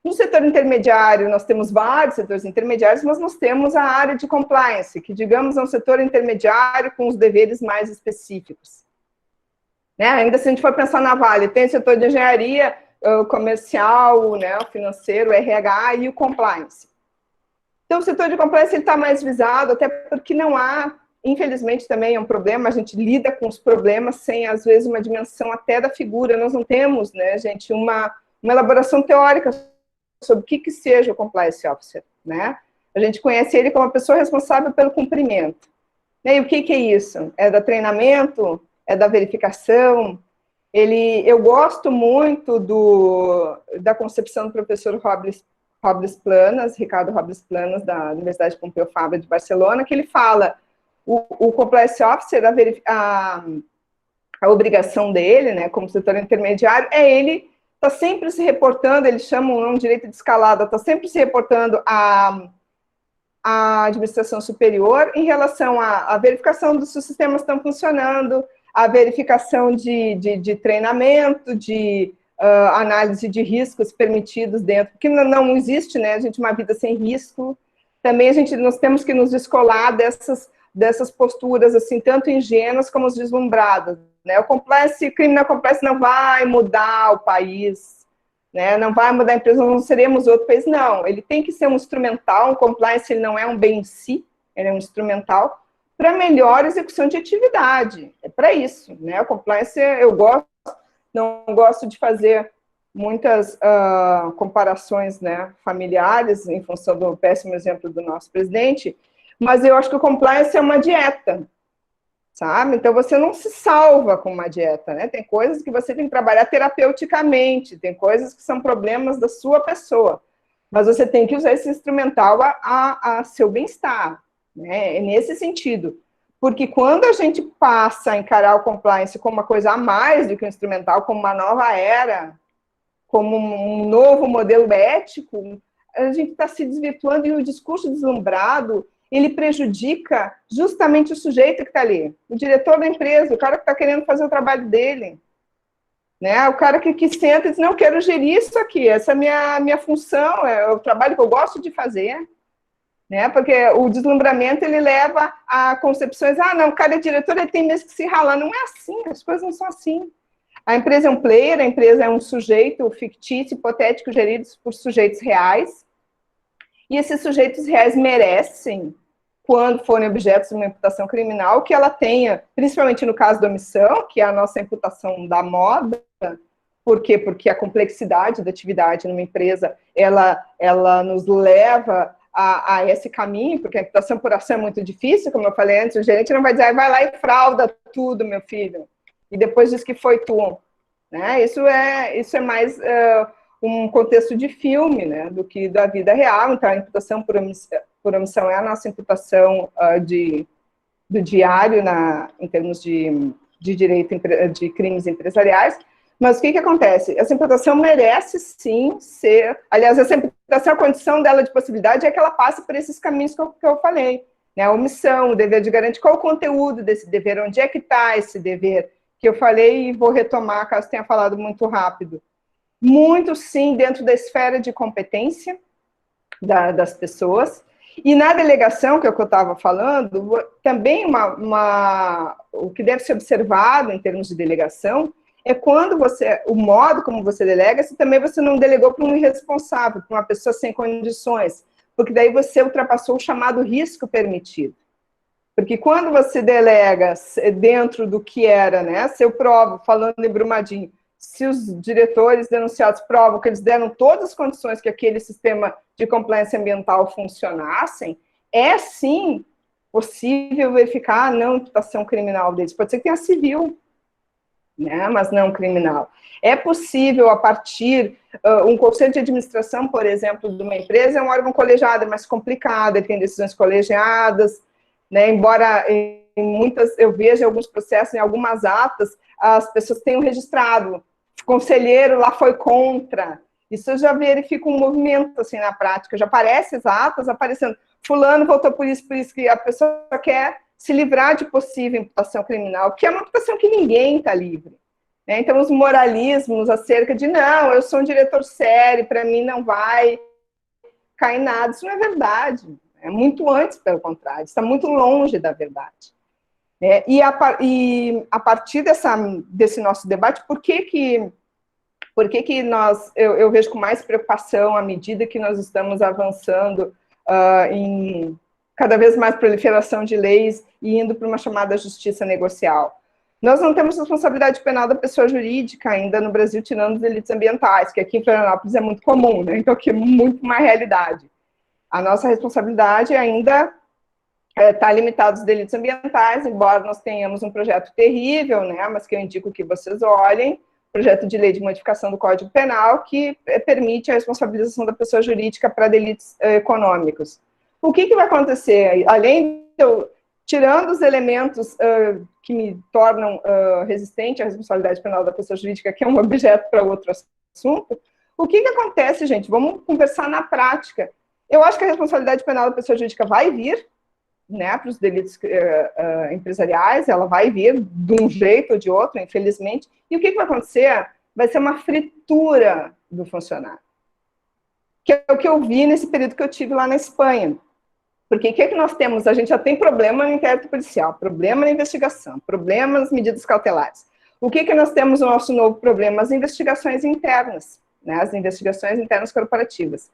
no setor intermediário nós temos vários setores intermediários, mas nós temos a área de compliance, que, digamos, é um setor intermediário com os deveres mais específicos. Né? Ainda se a gente for pensar na Vale, tem o setor de engenharia, o comercial, né, o financeiro, o RH e o compliance. Então, o setor de compliance está mais visado, até porque não há, infelizmente também é um problema, a gente lida com os problemas sem, às vezes, uma dimensão até da figura. Nós não temos, né, gente, uma uma elaboração teórica sobre o que seja o Compliance Officer, né? A gente conhece ele como a pessoa responsável pelo cumprimento. E o que é isso? É da treinamento? É da verificação? Eu gosto muito da concepção do professor Robles Planas, Ricardo Robles Planas, da Universidade Pompeu Fabra de Barcelona, que ele fala o Compliance Officer, a obrigação dele, né, como setor intermediário, é ele está sempre se reportando, eles chamam um direito de escalada, está sempre se reportando à administração superior em relação à verificação dos seus sistemas estão funcionando, a verificação de treinamento, de análise de riscos permitidos dentro, porque não existe, né, a gente, uma vida sem risco. Também nós temos que nos descolar dessas posturas, assim, tanto ingênuas como deslumbradas, né? O criminal compliance não vai mudar o país, né? Não vai mudar a empresa, não seremos outro país, não. Ele tem que ser um instrumental, o compliance ele não é um bem em si, ele é um instrumental para melhor execução de atividade. É para isso, né? O compliance, não gosto de fazer muitas comparações, né, familiares, em função do péssimo exemplo do nosso presidente, mas eu acho que o compliance é uma dieta, sabe? Então, você não se salva com uma dieta, né? Tem coisas que você tem que trabalhar terapeuticamente, tem coisas que são problemas da sua pessoa, mas você tem que usar esse instrumental a seu bem-estar, né? É nesse sentido. Porque quando a gente passa a encarar o compliance como uma coisa a mais do que um instrumental, como uma nova era, como um novo modelo ético, a gente está se desvirtuando e o discurso deslumbrado, ele prejudica justamente o sujeito que está ali, o diretor da empresa, o cara que está querendo fazer o trabalho dele, né? O cara que senta e diz, não, eu quero gerir isso aqui, essa é a minha função, é o trabalho que eu gosto de fazer, né? Porque o deslumbramento, ele leva a concepções, não, o cara é diretor, ele tem mesmo que se ralar. Não é assim, as coisas não são assim. A empresa é um player, a empresa é um sujeito fictício, hipotético, gerido por sujeitos reais, e esses sujeitos reais merecem, quando forem objetos de uma imputação criminal, que ela tenha, principalmente no caso da omissão, que é a nossa imputação da moda. Por quê? Porque a complexidade da atividade numa empresa, ela nos leva a esse caminho, porque a imputação por ação é muito difícil, como eu falei antes, o gerente não vai dizer, vai lá e frauda tudo, meu filho, e depois diz que foi tu. Né? Isso é mais um contexto de filme, né, do que da vida real. Então, a imputação por omissão é a nossa imputação do diário em termos de direito de crimes empresariais. Mas o que acontece? Essa imputação merece, sim, ser... Aliás, essa imputação, a condição dela de possibilidade é que ela passe por esses caminhos que eu falei. Né? A omissão, o dever de garantir, qual o conteúdo desse dever, onde é que está esse dever, que eu falei e vou retomar, caso tenha falado muito rápido. Muito, sim, dentro da esfera de competência das pessoas. E na delegação, que é o que eu estava falando, também o que deve ser observado em termos de delegação é quando o modo como você delega, se também você não delegou para um irresponsável, para uma pessoa sem condições, porque daí você ultrapassou o chamado risco permitido. Porque quando você delega dentro do que era, né, se eu provo, falando em Brumadinho, se os diretores denunciados provam que eles deram todas as condições que aquele sistema de compliance ambiental funcionassem, é sim possível verificar a não imputação criminal deles. Pode ser que tenha civil, né, mas não criminal. É possível, a partir, um conselho de administração, por exemplo, de uma empresa, é um órgão colegiado, é mais complicado, ele tem decisões colegiadas, né, embora eu veja alguns processos, em algumas atas, as pessoas tenham registrado, o conselheiro lá foi contra. Isso eu já verifico um movimento, assim, na prática, já aparece as atas aparecendo, fulano votou por isso que a pessoa quer se livrar de possível imputação criminal, que é uma imputação que ninguém está livre. Né? Então, os moralismos acerca de, não, eu sou um diretor sério, para mim não vai cair nada, isso não é verdade. É muito antes, pelo contrário, está muito longe da verdade. E a partir desse nosso debate, por que eu vejo com mais preocupação à medida que nós estamos avançando em cada vez mais proliferação de leis e indo para uma chamada justiça negocial? Nós não temos responsabilidade penal da pessoa jurídica ainda no Brasil, tirando os delitos ambientais, que aqui em Florianópolis é muito comum, né? Então aqui é muito uma realidade. A nossa responsabilidade ainda está limitada aos delitos ambientais, embora nós tenhamos um projeto terrível, né? Mas que eu indico que vocês olhem, projeto de lei de modificação do Código Penal, que permite a responsabilização da pessoa jurídica para delitos econômicos. O que vai acontecer? Além de eu, tirando os elementos que me tornam resistente à responsabilidade penal da pessoa jurídica, que é um objeto para outro assunto, o que acontece, gente? Vamos conversar na prática. Eu acho que a responsabilidade penal da pessoa jurídica vai vir, né, para os delitos empresariais, ela vai vir de um jeito ou de outro, infelizmente. E o que vai acontecer? Vai ser uma fritura do funcionário. Que é o que eu vi nesse período que eu tive lá na Espanha. Porque o que nós temos? A gente já tem problema no inquérito policial, problema na investigação, problema nas medidas cautelares. O que nós temos no nosso novo problema? As investigações internas, né, as investigações internas corporativas.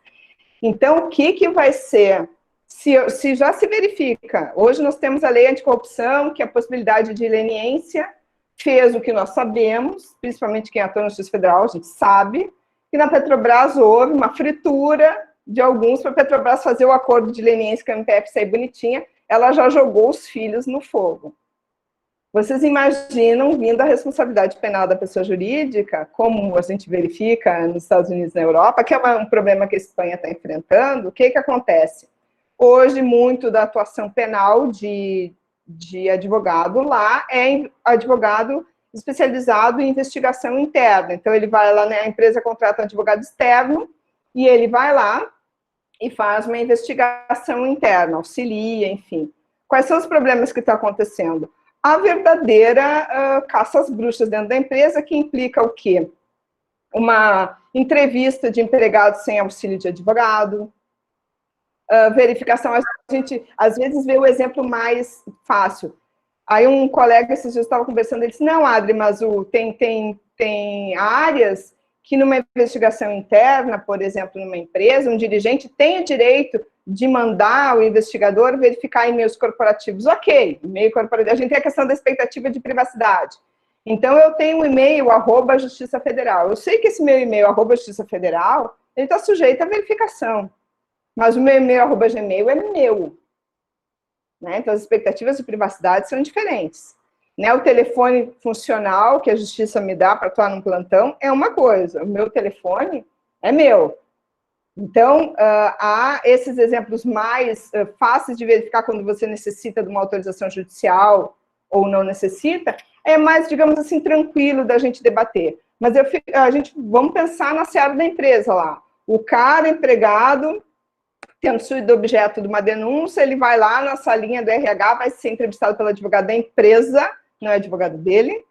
Então, o que vai ser? Se já se verifica, hoje nós temos a lei anticorrupção, que é a possibilidade de leniência fez o que nós sabemos, principalmente quem atua na Justiça Federal, a gente sabe, que na Petrobras houve uma fritura de alguns para a Petrobras fazer o acordo de leniência com a MPF sair bonitinha, ela já jogou os filhos no fogo. Vocês imaginam, vindo a responsabilidade penal da pessoa jurídica, como a gente verifica nos Estados Unidos e na Europa, que é um problema que a Espanha está enfrentando, o que acontece? Hoje, muito da atuação penal de advogado lá é advogado especializado em investigação interna. Então, ele vai lá, né, a empresa contrata um advogado externo e ele vai lá e faz uma investigação interna, auxilia, enfim. Quais são os problemas que estão acontecendo? A verdadeira caça às bruxas dentro da empresa, que implica o quê? Uma entrevista de empregado sem auxílio de advogado, verificação, a gente às vezes vê o exemplo mais fácil. Aí um colega esses dias estava conversando, ele disse, não, Adri, mas tem áreas que numa investigação interna, por exemplo, numa empresa, um dirigente tem o direito de mandar o investigador verificar e-mails corporativos. Ok, e-mail corporativo, a gente tem a questão da expectativa de privacidade. Então, eu tenho um e-mail, @Justiça Federal. Eu sei que esse meu e-mail, @Justiça Federal, ele está sujeito à verificação. Mas o meu e-mail, @Gmail, é meu. Né? Então, as expectativas de privacidade são diferentes. Né? O telefone funcional que a justiça me dá para atuar num plantão é uma coisa. O meu telefone é meu. Então, há esses exemplos mais fáceis de verificar quando você necessita de uma autorização judicial ou não necessita, é mais, digamos assim, tranquilo da gente debater. Mas vamos pensar na seara da empresa lá. O cara empregado tendo sido objeto de uma denúncia, ele vai lá na salinha do RH, vai ser entrevistado pelo advogado da empresa, não é advogado dele,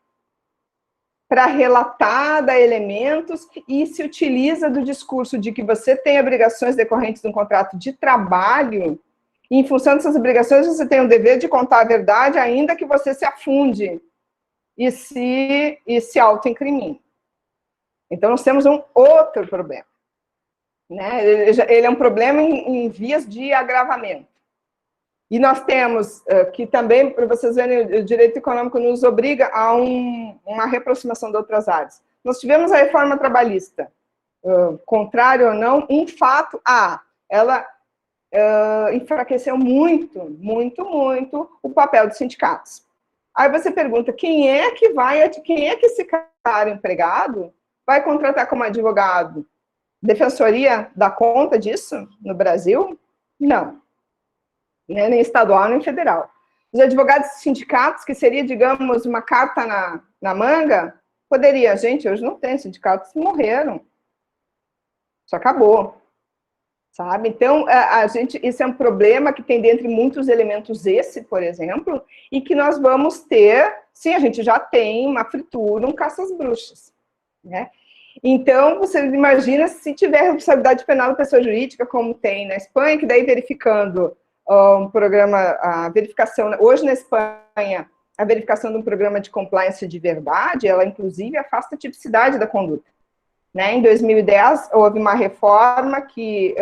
para relatar, dar elementos, e se utiliza do discurso de que você tem obrigações decorrentes de um contrato de trabalho, e em função dessas obrigações você tem o dever de contar a verdade, ainda que você se afunde e se auto-incrimine. Então, nós temos um outro problema. Né? Ele é um problema em vias de agravamento. E nós temos que também, para vocês verem, o direito econômico nos obriga a uma reaproximação de outras áreas. Nós tivemos a reforma trabalhista, contrário ou não, um fato, ela enfraqueceu muito, muito, muito o papel dos sindicatos. Aí você pergunta, quem é que esse cara empregado vai contratar como advogado? Defensoria dá conta disso no Brasil? Não. Nem estadual, nem federal. Os advogados sindicatos, que seria, digamos, uma carta na manga, poderia. Gente, hoje não tem, sindicatos morreram. Isso acabou. Sabe? Então, isso é um problema que tem dentre muitos elementos esse, por exemplo, e que nós vamos ter, sim, a gente já tem uma fritura, um caça às bruxas, né? Então, você imagina se tiver responsabilidade penal da pessoa jurídica, como tem na Espanha, que daí verificando um programa, a verificação, hoje na Espanha, a verificação de um programa de compliance de verdade, ela inclusive afasta a tipicidade da conduta. Né? Em 2010, houve uma reforma que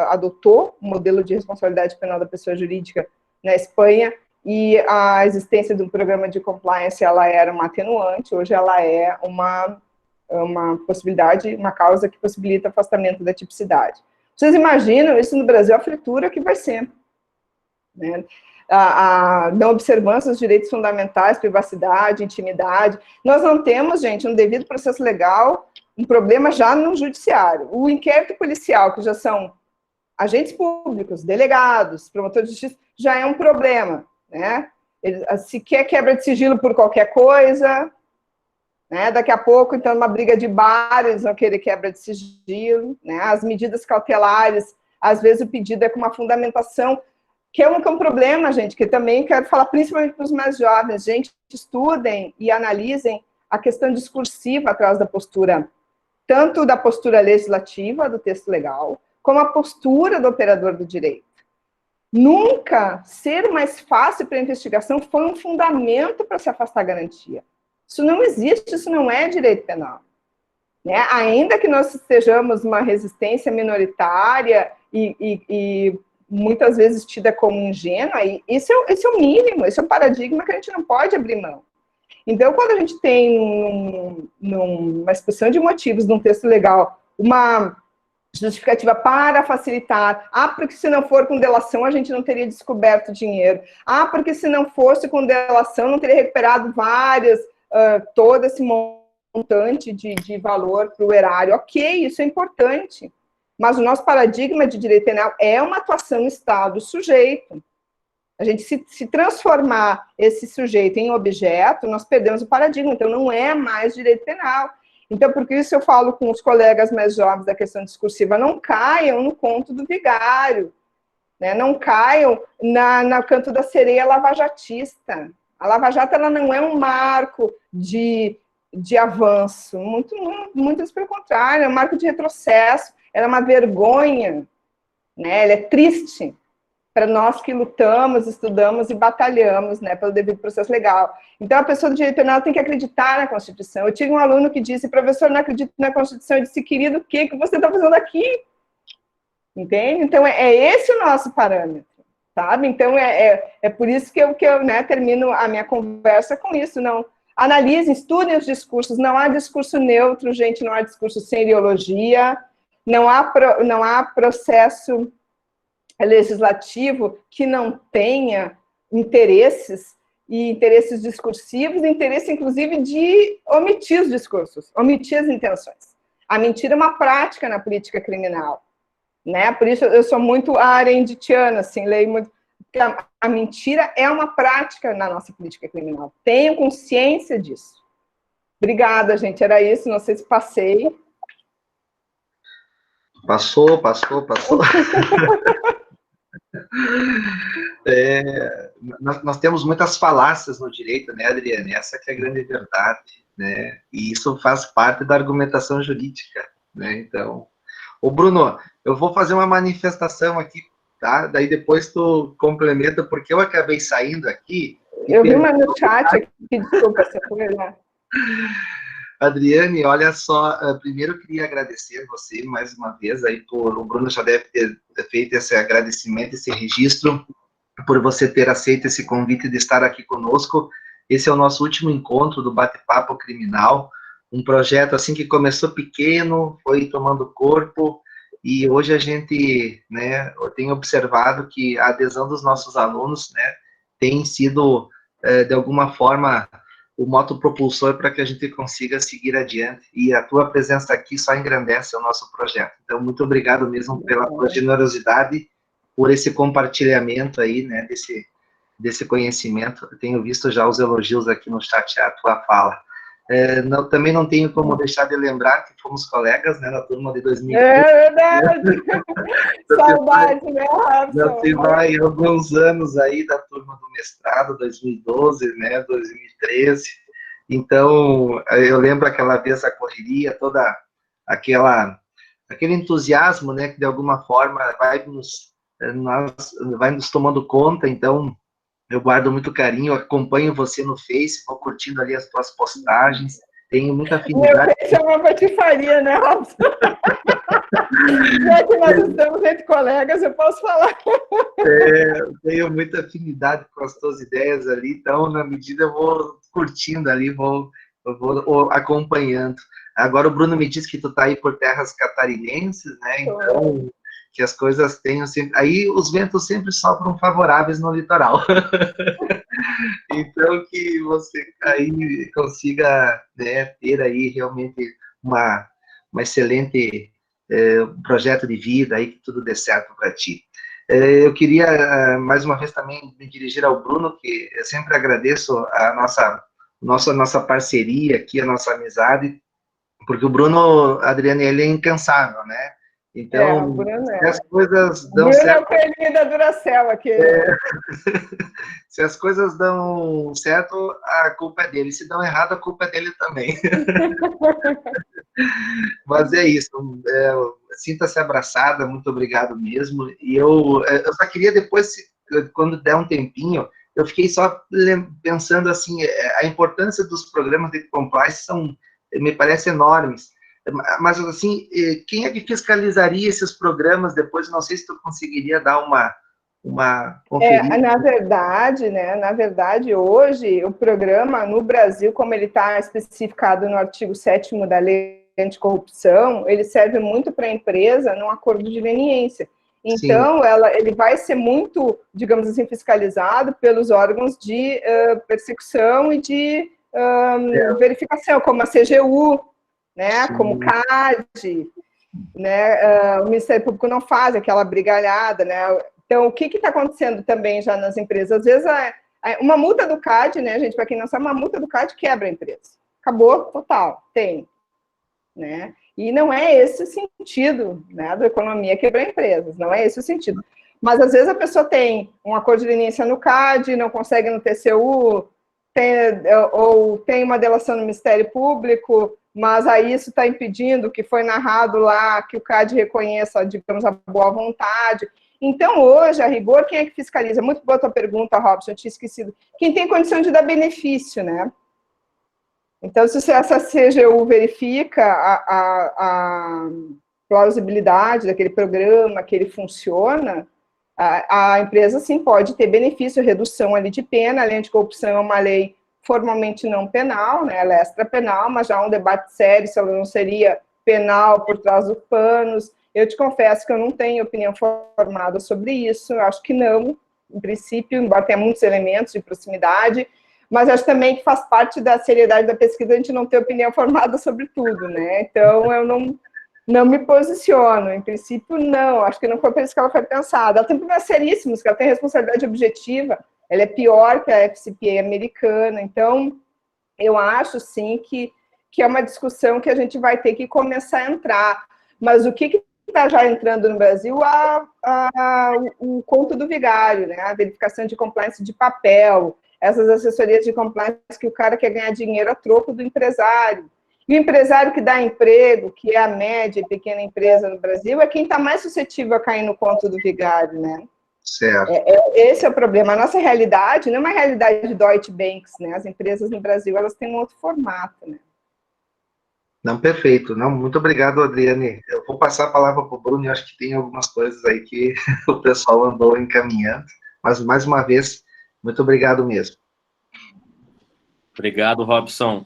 adotou o modelo de responsabilidade penal da pessoa jurídica na Espanha, e a existência de um programa de compliance, ela era uma atenuante, hoje ela é uma possibilidade, uma causa que possibilita afastamento da tipicidade. Vocês imaginam isso no Brasil, a fritura que vai ser, né? A não observância dos direitos fundamentais, privacidade, intimidade. Nós não temos, gente, um devido processo legal, um problema já no judiciário. O inquérito policial, que já são agentes públicos, delegados, promotores de justiça, já é um problema, né? Se quer quebra de sigilo por qualquer coisa, né? Daqui a pouco, então, uma briga de bar, eles vão querer quebra de sigilo, né? As medidas cautelares, às vezes o pedido é com uma fundamentação, que é um problema, gente, que também quero falar principalmente para os mais jovens, gente, estudem e analisem a questão discursiva atrás da postura, tanto da postura legislativa do texto legal, como a postura do operador do direito. Nunca ser mais fácil para a investigação foi um fundamento para se afastar a garantia. Isso não existe, isso não é direito penal. Né? Ainda que nós estejamos uma resistência minoritária e muitas vezes tida como ingênua, esse é o mínimo, esse é o paradigma que a gente não pode abrir mão. Então, quando a gente tem, numa exposição de motivos, num texto legal, uma justificativa para facilitar, porque se não for com delação, a gente não teria descoberto dinheiro, porque se não fosse com delação, não teria recuperado todo esse montante de valor para o erário. Ok, isso é importante. Mas o nosso paradigma de direito penal é uma atuação no Estado sujeito. A gente se transformar esse sujeito em objeto, nós perdemos o paradigma, então não é mais direito penal. Então, por isso eu falo com os colegas mais jovens da questão discursiva, não caiam no conto do vigário, né? Não caiam no canto da sereia lavajatista. A Lava Jato ela não é um marco de avanço, muito pelo contrário, é um marco de retrocesso. Ela é uma vergonha, né? Ela é triste para nós que lutamos, estudamos e batalhamos, né, pelo devido processo legal. Então, a pessoa do direito penal tem que acreditar na Constituição. Eu tive um aluno que disse, professor, não acredito na Constituição. Eu disse, querido, o que você está fazendo aqui? Entende? Então, é esse o nosso parâmetro, sabe? Então, é por isso que eu né, termino a minha conversa com isso. Não, analisem, estudem os discursos. Não há discurso neutro, gente, não há discurso sem ideologia. Não há processo legislativo que não tenha interesses, e interesses discursivos, interesse, inclusive, de omitir os discursos, omitir as intenções. A mentira é uma prática na política criminal, né? Por isso eu sou muito arendtiana, assim, leio muito, porque a mentira é uma prática na nossa política criminal. Tenham consciência disso. Obrigada, gente, era isso, não sei se passei. Passou. Nós temos muitas falácias no direito, né, Adriane? Essa que é a grande verdade, né? E isso faz parte da argumentação jurídica, né? Então, ô Bruno, eu vou fazer uma manifestação aqui, tá? Daí depois tu complementa, porque eu acabei saindo aqui. Eu vi uma no chat aqui, desculpa, você foi lá. Adriane, olha só, primeiro eu queria agradecer você mais uma vez, aí o Bruno já deve ter feito esse agradecimento, esse registro, por você ter aceito esse convite de estar aqui conosco. Esse é o nosso último encontro do Bate-Papo Criminal, um projeto assim que começou pequeno, foi tomando corpo, e hoje a gente, né, tem observado que a adesão dos nossos alunos, né, tem sido, de alguma forma, o moto propulsor para que a gente consiga seguir adiante, e a tua presença aqui só engrandece o nosso projeto. Então, muito obrigado mesmo pela tua generosidade, por esse compartilhamento aí, né, desse conhecimento. Eu tenho visto já os elogios aqui no chat à tua fala. Também não tenho como deixar de lembrar que fomos colegas, né, na turma de 2015. É verdade! Saudade, né, Robson? Já se vai alguns anos aí da turma do mestrado, 2012, né, 2013. Então, eu lembro aquela vez a correria, toda aquele entusiasmo, né, que de alguma forma vai nos tomando conta. Então, eu guardo muito carinho, acompanho você no Face, vou curtindo ali as tuas postagens, tenho muita afinidade. Meu Face é uma patifaria, né, Robson? Já que nós estamos entre colegas, eu posso falar. Tenho muita afinidade com as tuas ideias ali, então, na medida, eu vou curtindo ali, eu vou acompanhando. Agora, o Bruno me disse que tu tá aí por terras catarinenses, né? Então, que as coisas tenham sempre... Aí, os ventos sempre sopram favoráveis no litoral. Então, que você aí consiga, né, ter aí realmente uma excelente projeto de vida, aí que tudo dê certo para ti. Eu queria, mais uma vez, também me dirigir ao Bruno, que eu sempre agradeço a nossa parceria aqui, a nossa amizade, porque o Bruno, Adriane, ele é incansável, né? Então, O Bruno se as coisas dão Bruno certo... é o coelhinho da Duracell aqui. Se as coisas dão certo, a culpa é dele. Se dão errado, a culpa é dele também. Mas é isso. Sinta-se abraçada, muito obrigado mesmo. E eu só queria depois, quando der um tempinho, eu fiquei só pensando assim, a importância dos programas de compliance me parece enormes. Mas assim, quem é que fiscalizaria esses programas depois? Não sei se tu conseguiria dar uma conferida. Na verdade, hoje, o programa no Brasil, como ele está especificado no artigo 7º da Lei Anticorrupção, ele serve muito para a empresa num acordo de leniência. Então, ele vai ser muito, digamos assim, fiscalizado pelos órgãos de persecução e de verificação, como a CGU, né, como o CAD, né, o Ministério Público não faz aquela brigalhada, né. Então, o que está acontecendo também já nas empresas? Às vezes, uma multa do CAD, né, gente, para quem não sabe, uma multa do CAD quebra a empresa. Acabou, total, tem. Né? E não é esse o sentido, né, da economia quebrar empresas, não é esse o sentido. Mas, às vezes, a pessoa tem um acordo de leniência no CAD, não consegue no TCU, ou tem uma delação no Ministério Público, mas aí isso está impedindo que foi narrado lá, que o CAD reconheça, digamos, a boa vontade. Então, hoje, a rigor, quem é que fiscaliza? Muito boa a tua pergunta, Robson, eu tinha esquecido. Quem tem condição de dar benefício, né? Então, se essa CGU verifica a plausibilidade daquele programa, que ele funciona, a empresa, sim, pode ter benefício, redução ali de pena. A lei anticorrupção é uma lei formalmente não penal, né? Ela é extrapenal, mas já há um debate sério se ela não seria penal por trás dos panos. Eu te confesso que eu não tenho opinião formada sobre isso, eu acho que não, em princípio, embora tenha muitos elementos de proximidade, mas acho também que faz parte da seriedade da pesquisa a gente não ter opinião formada sobre tudo, né? Então, eu não me posiciono. Em princípio, não. Acho que não foi por isso que ela foi pensada. Ela tem problemas seríssimos, que ela tem responsabilidade objetiva. Ela é pior que a FCPA americana. Então, eu acho, sim, que é uma discussão que a gente vai ter que começar a entrar. Mas o que está já entrando no Brasil? O conto do vigário, né? A verificação de compliance de papel, essas assessorias de compliance que o cara quer ganhar dinheiro a troco do empresário. E o empresário que dá emprego, que é a média e pequena empresa no Brasil, é quem está mais suscetível a cair no conto do vigário, né? Certo. Esse é o problema. A nossa realidade não é uma realidade de Deutsche Banks, né? As empresas no Brasil, elas têm um outro formato, né? Não, perfeito. Não, muito obrigado, Adriane. Eu vou passar a palavra para o Bruno, e acho que tem algumas coisas aí que o pessoal andou encaminhando. Mas, mais uma vez, muito obrigado mesmo. Obrigado, Robson.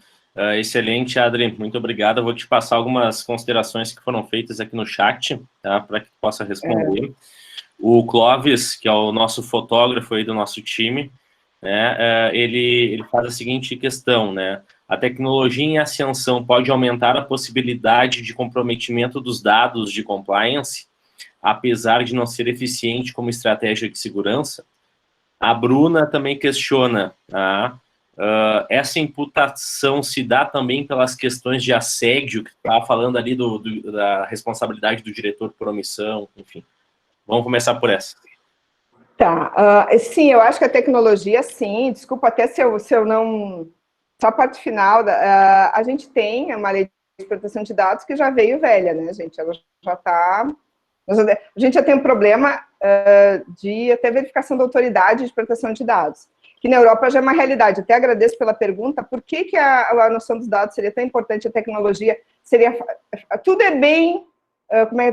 Excelente, Adri. Muito obrigado. Eu vou te passar algumas considerações que foram feitas aqui no chat, tá? Para que possa responder. O Clóvis, que é o nosso fotógrafo aí do nosso time, né? Ele faz a seguinte questão, né? A tecnologia em ascensão pode aumentar a possibilidade de comprometimento dos dados de compliance, apesar de não ser eficiente como estratégia de segurança? A Bruna também questiona, tá? Essa imputação se dá também pelas questões de assédio, que estava falando ali da responsabilidade do diretor por omissão, enfim. Vamos começar por essa. Tá, sim, eu acho que a tecnologia, sim, desculpa até se eu não... Só a parte final, a gente tem uma lei de proteção de dados que já veio velha, né, gente? Ela já está... A gente já tem um problema de até verificação da autoridade de proteção de dados, que na Europa já é uma realidade. Até agradeço pela pergunta, por que a noção dos dados seria tão importante, a tecnologia seria... Tudo é bem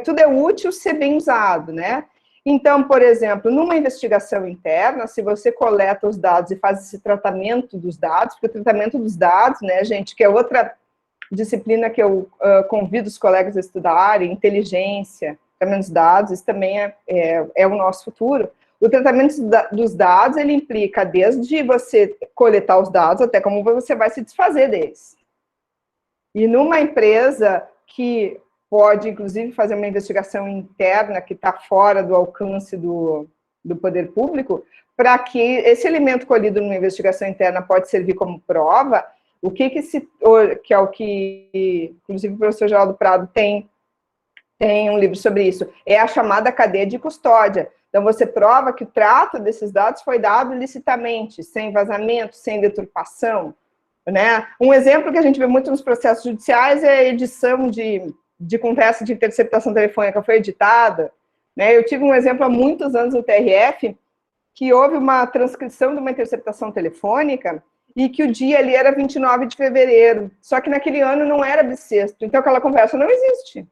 tudo é útil ser bem usado, né? Então, por exemplo, numa investigação interna, se você coleta os dados e faz esse tratamento dos dados, porque o tratamento dos dados, né, gente, que é outra disciplina que eu convido os colegas a estudarem, inteligência, tratamento dos dados, isso também é o nosso futuro. O tratamento dos dados, ele implica desde você coletar os dados até como você vai se desfazer deles. E numa empresa que pode, inclusive, fazer uma investigação interna que está fora do alcance do poder público, para que esse elemento colhido numa investigação interna pode servir como prova, que é o que, inclusive, o professor Geraldo Prado tem um livro sobre isso, é a chamada cadeia de custódia. Então, você prova que o trato desses dados foi dado licitamente, sem vazamento, sem deturpação, né? Um exemplo que a gente vê muito nos processos judiciais é a edição de conversa de interceptação telefônica foi editada, né? Eu tive um exemplo há muitos anos no TRF, que houve uma transcrição de uma interceptação telefônica e que o dia ali era 29 de fevereiro, só que naquele ano não era bissexto, então aquela conversa não existe.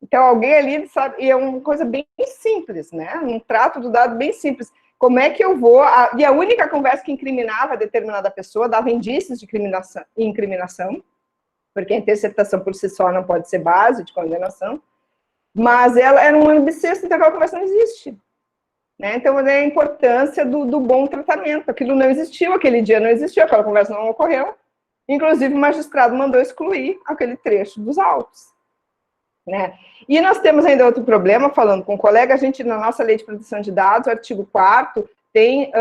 Então alguém ali sabe, e é uma coisa bem simples, né? Um trato do dado bem simples. Como é que eu vou... E a única conversa que incriminava determinada pessoa, dava indícios de incriminação, porque a interceptação por si só não pode ser base de condenação, mas ela era um ano bissexto, então aquela conversa não existe. Né? Então, é a importância do bom tratamento. Aquilo não existiu, aquele dia não existiu, aquela conversa não ocorreu. Inclusive, o magistrado mandou excluir aquele trecho dos autos. Né? E nós temos ainda outro problema, falando com um colega, a gente, na nossa Lei de Proteção de Dados, o artigo 4º, tem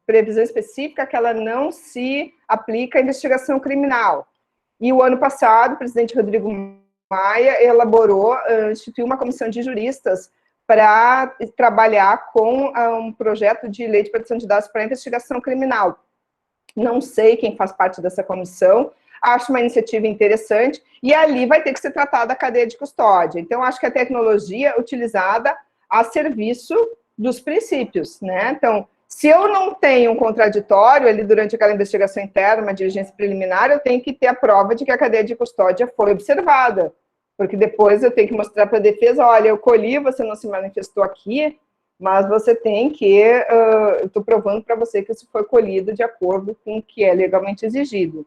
previsão específica que ela não se aplica à investigação criminal. E o ano passado, o presidente Rodrigo Maia instituiu uma comissão de juristas para trabalhar com um projeto de lei de proteção de dados para investigação criminal. Não sei quem faz parte dessa comissão, acho uma iniciativa interessante, e ali vai ter que ser tratada a cadeia de custódia. Então, acho que a tecnologia é utilizada a serviço dos princípios, né? Então, se eu não tenho um contraditório ali durante aquela investigação interna, uma diligência preliminar, eu tenho que ter a prova de que a cadeia de custódia foi observada, porque depois eu tenho que mostrar para a defesa, olha, eu colhi, você não se manifestou aqui, mas você tem que, eu estou provando para você que isso foi colhido de acordo com o que é legalmente exigido.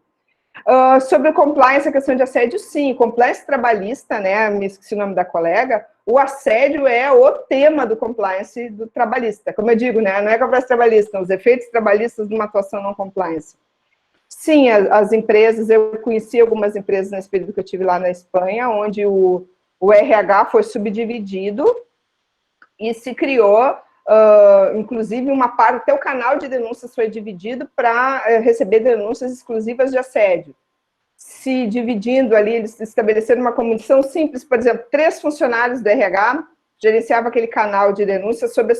Sobre compliance, a questão de assédio, sim, compliance trabalhista, né, me esqueci o nome da colega, o assédio é o tema do compliance do trabalhista, como eu digo, né, não é compliance trabalhista, os efeitos trabalhistas de uma atuação não compliance. Sim, as empresas, eu conheci algumas empresas nesse período que eu tive lá na Espanha, onde o RH foi subdividido e se criou, inclusive, uma parte, até o canal de denúncias foi dividido para receber denúncias exclusivas de assédio. Se dividindo ali, eles estabeleceram uma comissão simples, por exemplo, 3 funcionários do RH gerenciavam aquele canal de denúncias sob a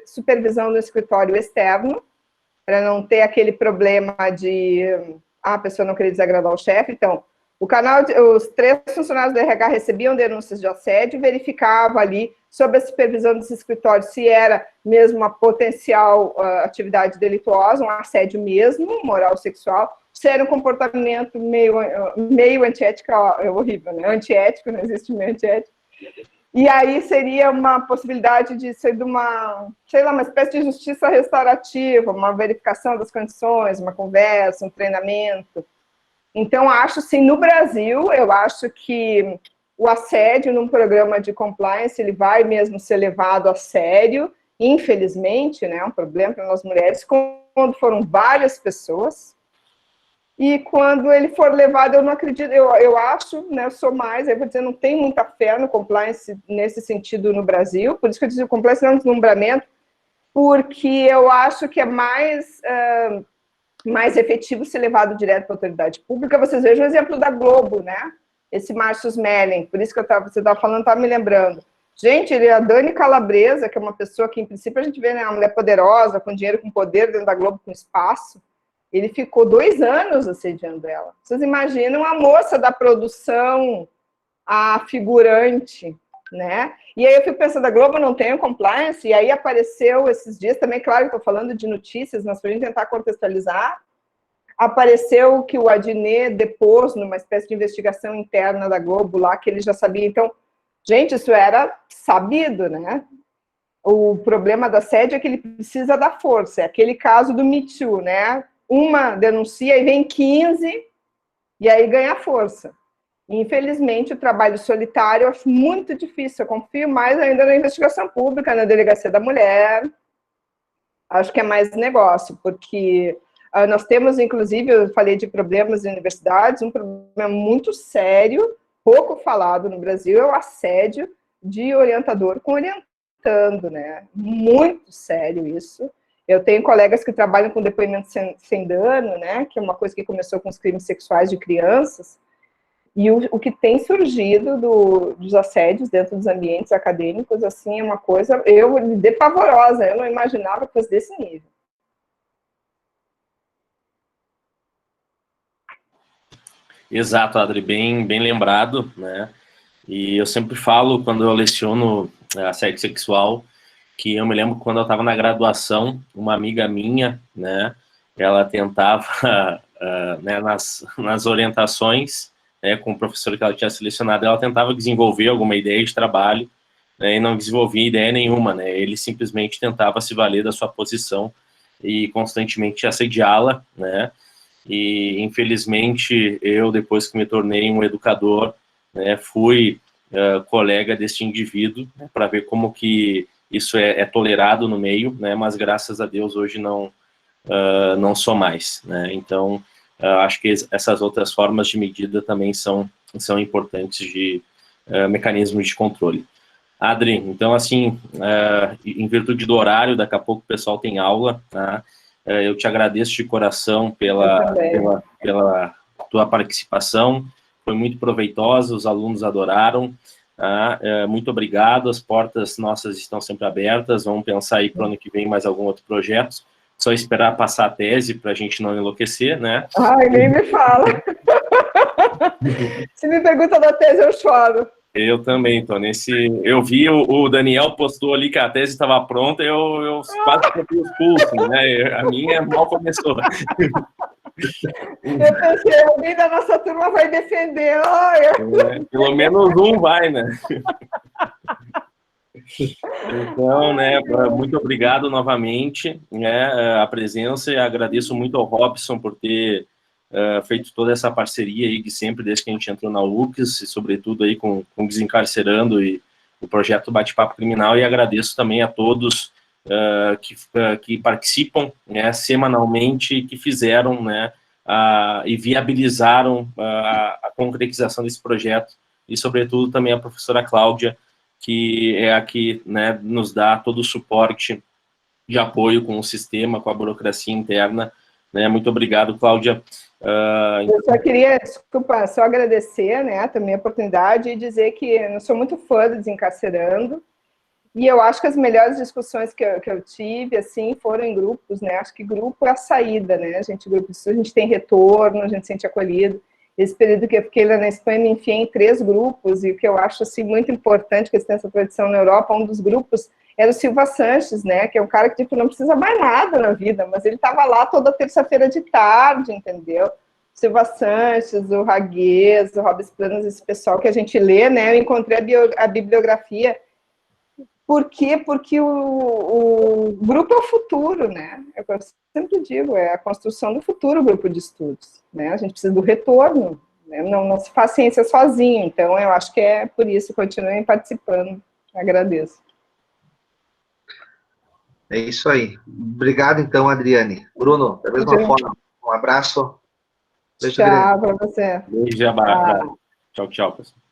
supervisão do escritório externo, para não ter aquele problema de a pessoa não querer desagradar o chefe. Então, os 3 funcionários do RH recebiam denúncias de assédio, verificavam ali, sob a supervisão desse escritório, se era mesmo uma potencial atividade delituosa, um assédio mesmo, moral sexual, se era um comportamento meio antiético, é horrível, né? Antiético, não existe meio antiético. E aí seria uma possibilidade de ser de uma, sei lá, uma espécie de justiça restaurativa, uma verificação das condições, uma conversa, um treinamento. Então, acho, sim, no Brasil, eu acho que o assédio num programa de compliance, ele vai mesmo ser levado a sério, infelizmente, né, um problema para nós mulheres, quando foram várias pessoas, e quando ele for levado, eu não acredito, eu acho, né, eu sou mais, eu vou dizer, não tenho muita fé no compliance nesse sentido no Brasil, por isso que eu disse o compliance não é um deslumbramento, porque eu acho que é mais efetivo ser levado direto para a autoridade pública. Vocês vejam o exemplo da Globo, né? Esse Márcio Smelling, por isso que você estava falando, estava me lembrando. Gente, a Dani Calabresa, que é uma pessoa que, em princípio, a gente vê, né, uma mulher poderosa, com dinheiro, com poder, dentro da Globo, com espaço, ele ficou 2 anos assediando ela. Vocês imaginam a moça da produção, a figurante, né? E aí eu fico pensando, a Globo não tem o compliance, e aí apareceu esses dias também, claro que estou falando de notícias, nós podemos tentar contextualizar, Apareceu que o Adnet depôs numa espécie de investigação interna da Globo lá, que ele já sabia. Então, gente, isso era sabido, né? O problema do assédio é que ele precisa da força. É aquele caso do Me Too, né? Uma denuncia e vem 15 e aí ganha força. Infelizmente, o trabalho solitário eu acho muito difícil. Eu confio mais ainda na investigação pública, na delegacia da mulher. Acho que é mais negócio, porque nós temos, inclusive, eu falei de problemas em universidades, um problema muito sério, pouco falado no Brasil, é o assédio de orientador com orientando, né? Muito sério isso. Eu tenho colegas que trabalham com depoimento sem dano, né? Que é uma coisa que começou com os crimes sexuais de crianças, e o que tem surgido dos assédios dentro dos ambientes acadêmicos, assim, é uma coisa, pavorosa, eu não imaginava que fosse desse nível. Exato, Adri, bem lembrado, né? E eu sempre falo, quando eu leciono assédio sexual, que eu me lembro quando eu estava na graduação, uma amiga minha, né, ela tentava, né, nas orientações, né, com o professor que ela tinha selecionado, ela tentava desenvolver alguma ideia de trabalho, né, e não desenvolvia ideia nenhuma, né, ele simplesmente tentava se valer da sua posição e constantemente assediá-la, né, e infelizmente eu, depois que me tornei um educador, né, fui colega deste indivíduo, né, para ver como que isso é tolerado no meio, né, mas graças a Deus hoje não sou mais, né, então acho que essas outras formas de medida também são importantes de mecanismos de controle. Adri, então assim, em virtude do horário, daqui a pouco o pessoal tem aula, tá? Eu te agradeço de coração pela tua participação, foi muito proveitosa, os alunos adoraram, tá? Muito obrigado, as portas nossas estão sempre abertas, vamos pensar aí para o ano que vem mais algum outro projeto, só esperar passar a tese para a gente não enlouquecer, né? Ai, nem me fala. Se me pergunta da tese, eu choro. Eu também, tô nesse... Eu vi o Daniel postou ali que a tese estava pronta, eu quase troquei os pulsos, né? A minha mal começou. Eu pensei, alguém da nossa turma vai defender. Pelo menos um vai, né? Então, né, muito obrigado novamente, né, a presença, e agradeço muito ao Robson por ter feito toda essa parceria aí de sempre, desde que a gente entrou na UFCS, e sobretudo aí com Desencarcerando e o projeto Bate-Papo Criminal, e agradeço também a todos que participam, né, semanalmente, que fizeram, né, e viabilizaram a concretização desse projeto, e sobretudo também a professora Cláudia, que é a que, né, nos dá todo o suporte de apoio com o sistema, com a burocracia interna, né? Muito obrigado, Cláudia. Eu só queria, desculpa, só agradecer, né, também a oportunidade e dizer que eu sou muito fã do Desencarcerando, e eu acho que as melhores discussões que eu tive, assim, foram em grupos, né, acho que grupo é a saída, né, grupo disso, a gente tem retorno, a gente se sente acolhido. Esse período que eu fiquei lá na Espanha, me enfiei em 3 grupos, e o que eu acho, assim, muito importante, que eles têm essa tradição na Europa, um dos grupos era o Silva Sanches, né, que é um cara que, tipo, não precisa mais nada na vida, mas ele estava lá toda terça-feira de tarde, entendeu? Silva Sanches, o Raguês, o Robes Planos, esse pessoal que a gente lê, né, eu encontrei a bibliografia. Por quê? Porque o grupo é o futuro, né? É o que eu sempre digo, é a construção do futuro, o grupo de estudos, né? A gente precisa do retorno, né? Não se faz ciência sozinho, então eu acho que é por isso, continuem participando, agradeço. É isso aí. Obrigado, então, Adriane. Bruno, da mesma forma, um abraço. Beijo grande. Tchau para você. Beijo, abraço. Tchau, pessoal.